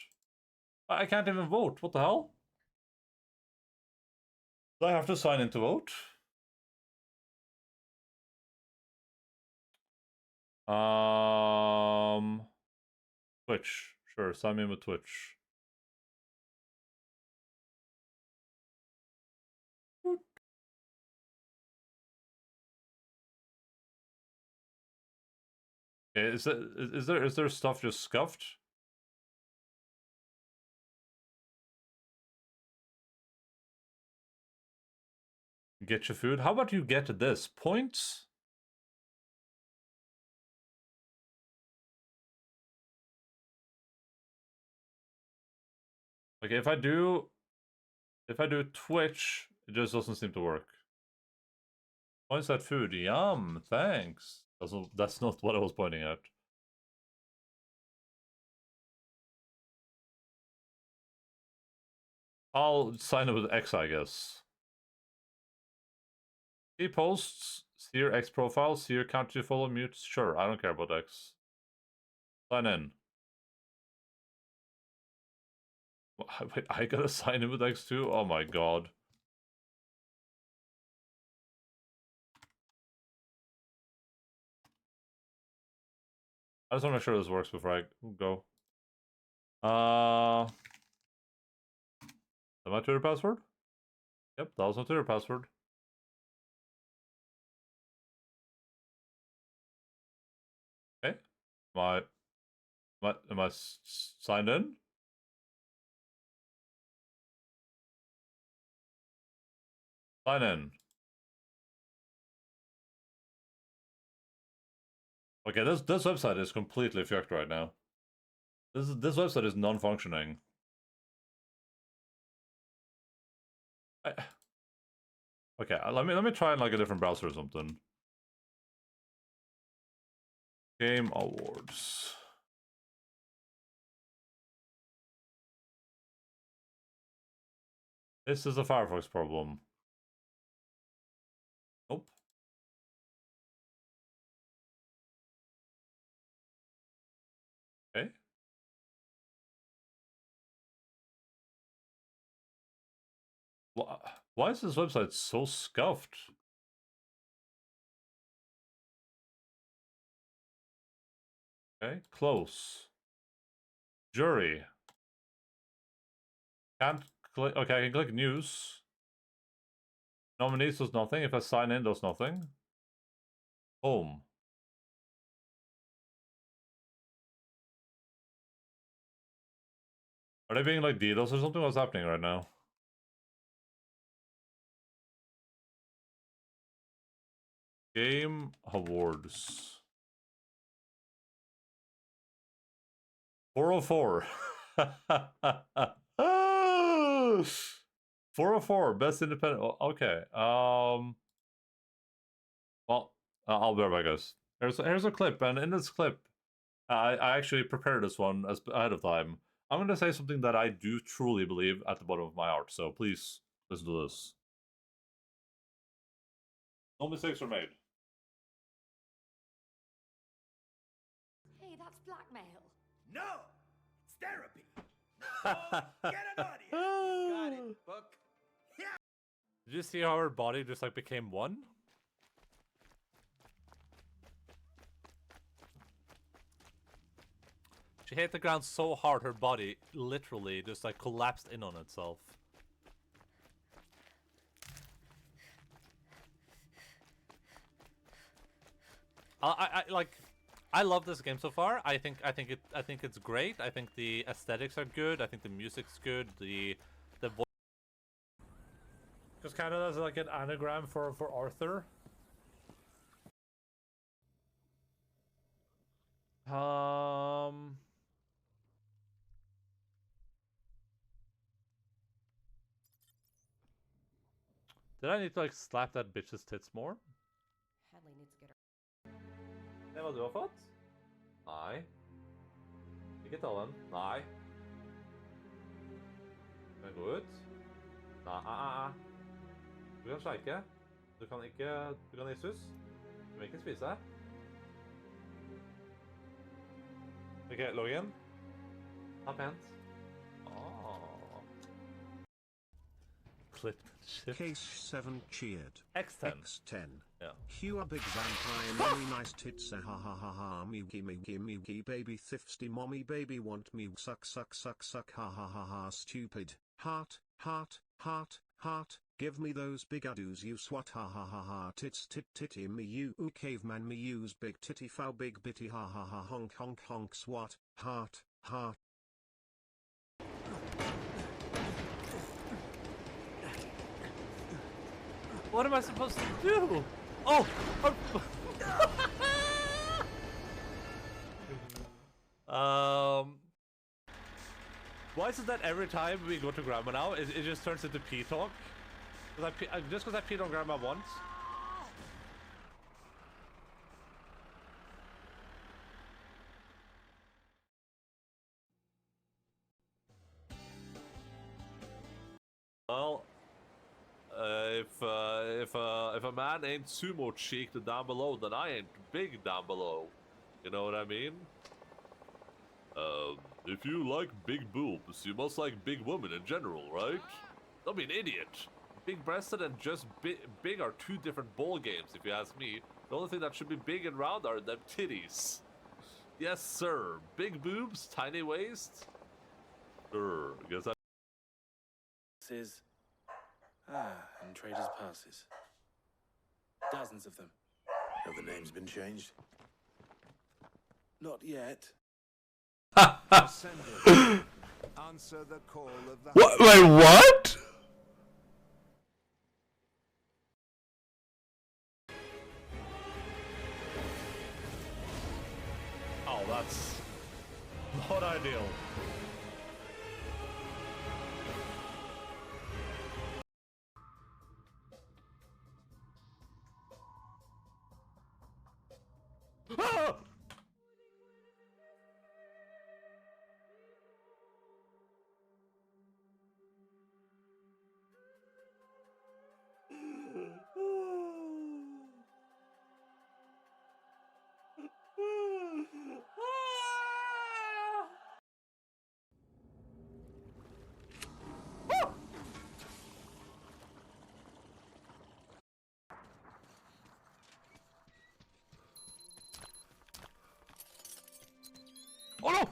I can't even vote. What the hell? Do I have to sign in to vote? Twitch. Sure, sign me in with Twitch. Okay, is there stuff just scuffed? Get your food. How about you get this? Points? Okay, if I do Twitch, it just doesn't seem to work. Points at food. Yum, thanks. That's not what I was pointing at. I'll sign up with X, I guess. See posts, see your X profile, see your count to follow, mute. Sure, I don't care about X. Sign in. Wait, I gotta sign in with X too? Oh my god. I just want to make sure this works before I go. Is that my Twitter password? Yep, that was my Twitter password. Okay. Am I signed in? Sign in. Okay, this website is completely fucked right now. This website is non-functioning. Okay, let me try in like a different browser or something. Game Awards. This is a Firefox problem. Nope. Okay. Why is this website so scuffed? Okay, close. Jury. Can't click. Okay, I can click news. Nominees does nothing. If I sign in, does nothing. Home. Are they being like DDoS or something? What's happening right now? Game Awards. 404. 404, best independent. Okay. Well, I'll be right back, guys. Here's a clip, and in this clip, I actually prepared this one ahead of time. I'm gonna say something that I do truly believe at the bottom of my heart. So please listen to this. No mistakes were made. Hey, that's blackmail. No! It's therapy! Oh, get an audience! Got it, book. Did you see how her body just like became one? She hit the ground so hard her body literally just like collapsed in on itself. I love this game so far. I think it's great. I think the aesthetics are good. I think the music's good. The voice. Because Canada is like an anagram for Arthur. Did I need to like slap that bitch's tits more? Hadley needs to get her. Det var du har fått? Nei. Ikke ta den. Nei. Kan jeg gå ut? Nei. Du kan sleike. Du kan ikke... Du kan issus. Du vil ikke spise. Okay, log in. Top hands. Oh. Clip shift. Case 7 cheered. X10. X10. Yeah. Hugh a big vampire, mommy nice tits, ha ha ha ha, me baby thifty, mommy baby want me, suck, ha ha ha, stupid, heart, give me those big adoos, you swat, ha ha ha, titty me, you caveman, me use big titty, foul big bitty, ha ha ha, honk, swat, heart. What am I supposed to do? Oh! Why is it that every time we go to Grandma now, it just turns into pee talk? Just because I peed on Grandma once? Well, if a man ain't sumo cheeked down below, then I ain't big down below. You know what I mean? If you like big boobs, you must like big women in general, right? Don't be an idiot. Big-breasted and just big are two different ball games, if you ask me. The only thing that should be big and round are them titties. Yes, sir. Big boobs, tiny waist. Sure, I guess I... Says, and traders' passes. Dozens of them. Have the names been changed? Not yet. Answer the call of the... What? Wait, what? Oh, that's not ideal. Ah! Oh no!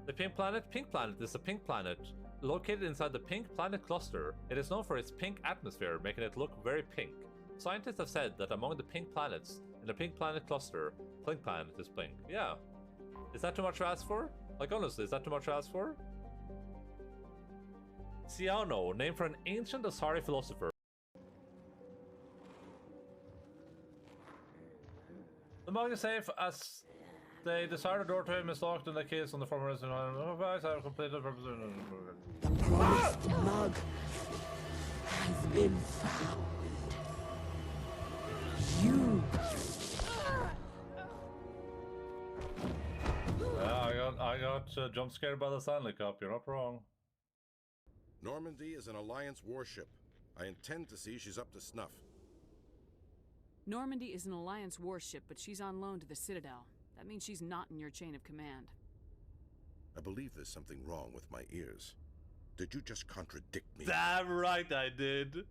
The pink planet? Pink planet is a pink planet located inside the pink planet cluster. It is known for its pink atmosphere, making it look very pink. Scientists have said that among the pink planets in the pink planet cluster, pink planet is pink. Yeah. Is that too much to ask for? Like, honestly, is that too much to ask for? Ciano, named for an ancient Asari philosopher. The mug is safe as the desired door to him is locked in the case on the former resident. Have completed the purpose. The promised mug has been found. You. Yeah, I got jump scared by the Stanley Cup. You're not wrong. Normandy is an Alliance warship. I intend to see she's up to snuff. Normandy is an Alliance warship, but she's on loan to the Citadel. That means she's not in your chain of command. I believe there's something wrong with my ears. Did you just contradict me? Damn right I did.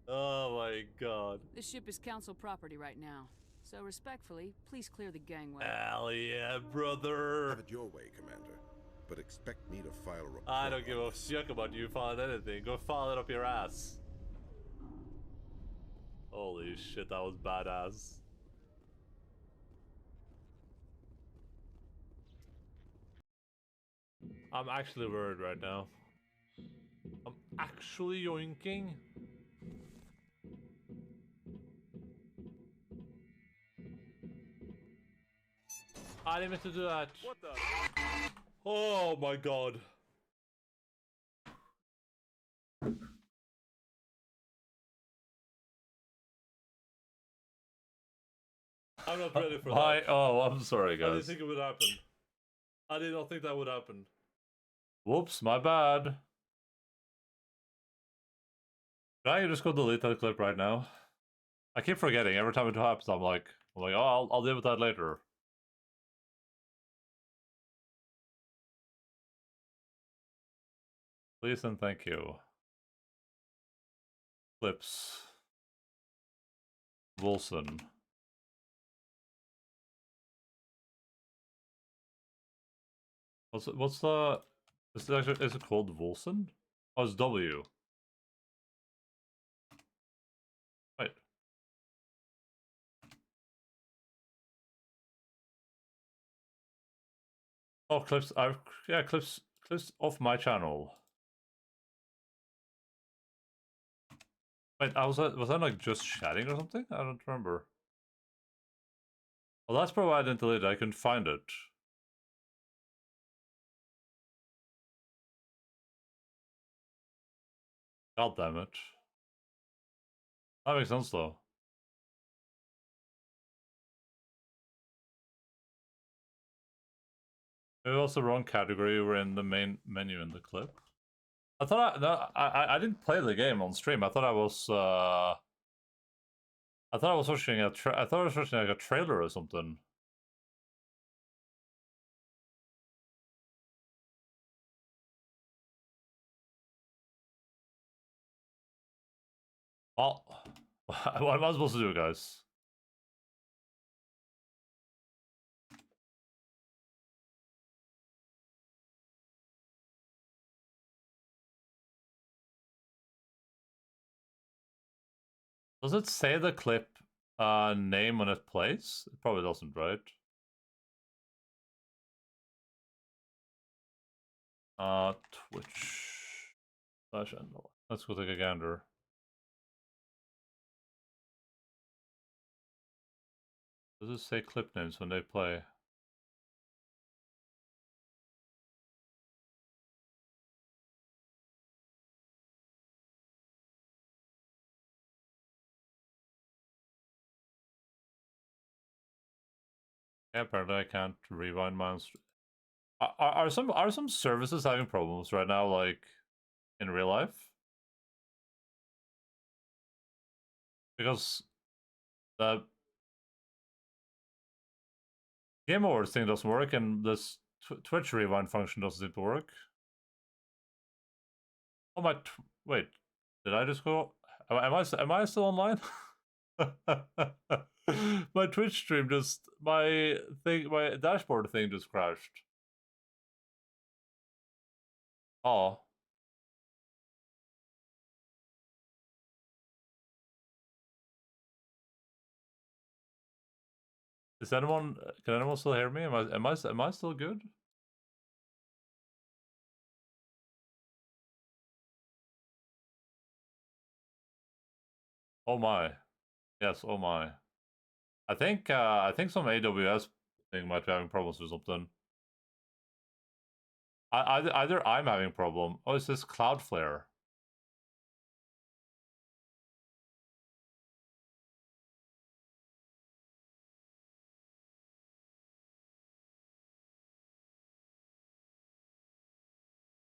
Oh my god. This ship is Council property right now. So respectfully, please clear the gangway. Hell yeah, brother. Have it your way, Commander. But expect me to file a report. I don't give a fuck about you filing anything. Go file it up your ass. Holy shit, that was badass. I'm actually worried right now. I'm actually yoinking. I didn't mean to do that. What the? Oh my god. I'm not ready for Why? that. Oh, I'm sorry, I didn't guys. think it would happen. I did not think that would happen. Whoops, my bad. Can I just go delete that clip right now? I keep forgetting every time it happens. I'm like, oh, I'll deal with that later. Please and thank you. Clips. Wilson. What's the? Is it called Wilson? Oh, it's W. Wait. Oh, clips. Yeah, clips off my channel. Wait, was I like just chatting or something? I don't remember. Well, that's probably why I didn't delete it. I couldn't find it. God damn it. That makes sense though. Maybe it was the wrong category. We're in the main menu in the clip. I thought I didn't play the game on stream. I thought I was watching I thought I was watching like a trailer or something. Well, what am I supposed to do, guys? Does it say the clip name when it plays? It probably doesn't, right? Twitch / Endaline. Let's go take a gander. Does it say clip names when they play? Yeah, apparently I can't rewind my own are some services having problems right now, like in real life? Because the Game Awards thing doesn't work, and this Twitch rewind function doesn't seem to work. Oh my! Wait, did I just go? Am I still online? My Twitch stream my dashboard thing just crashed. Oh. Can anyone still hear me? Am I still good? Oh my. Yes, oh my. I think some AWS thing might be having problems with something. Either I'm having a problem. Oh, it's this Cloudflare.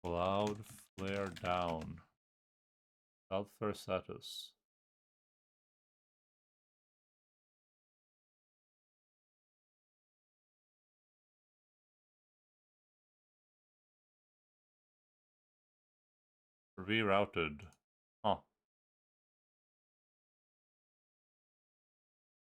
Cloudflare down. Cloudflare status. Rerouted.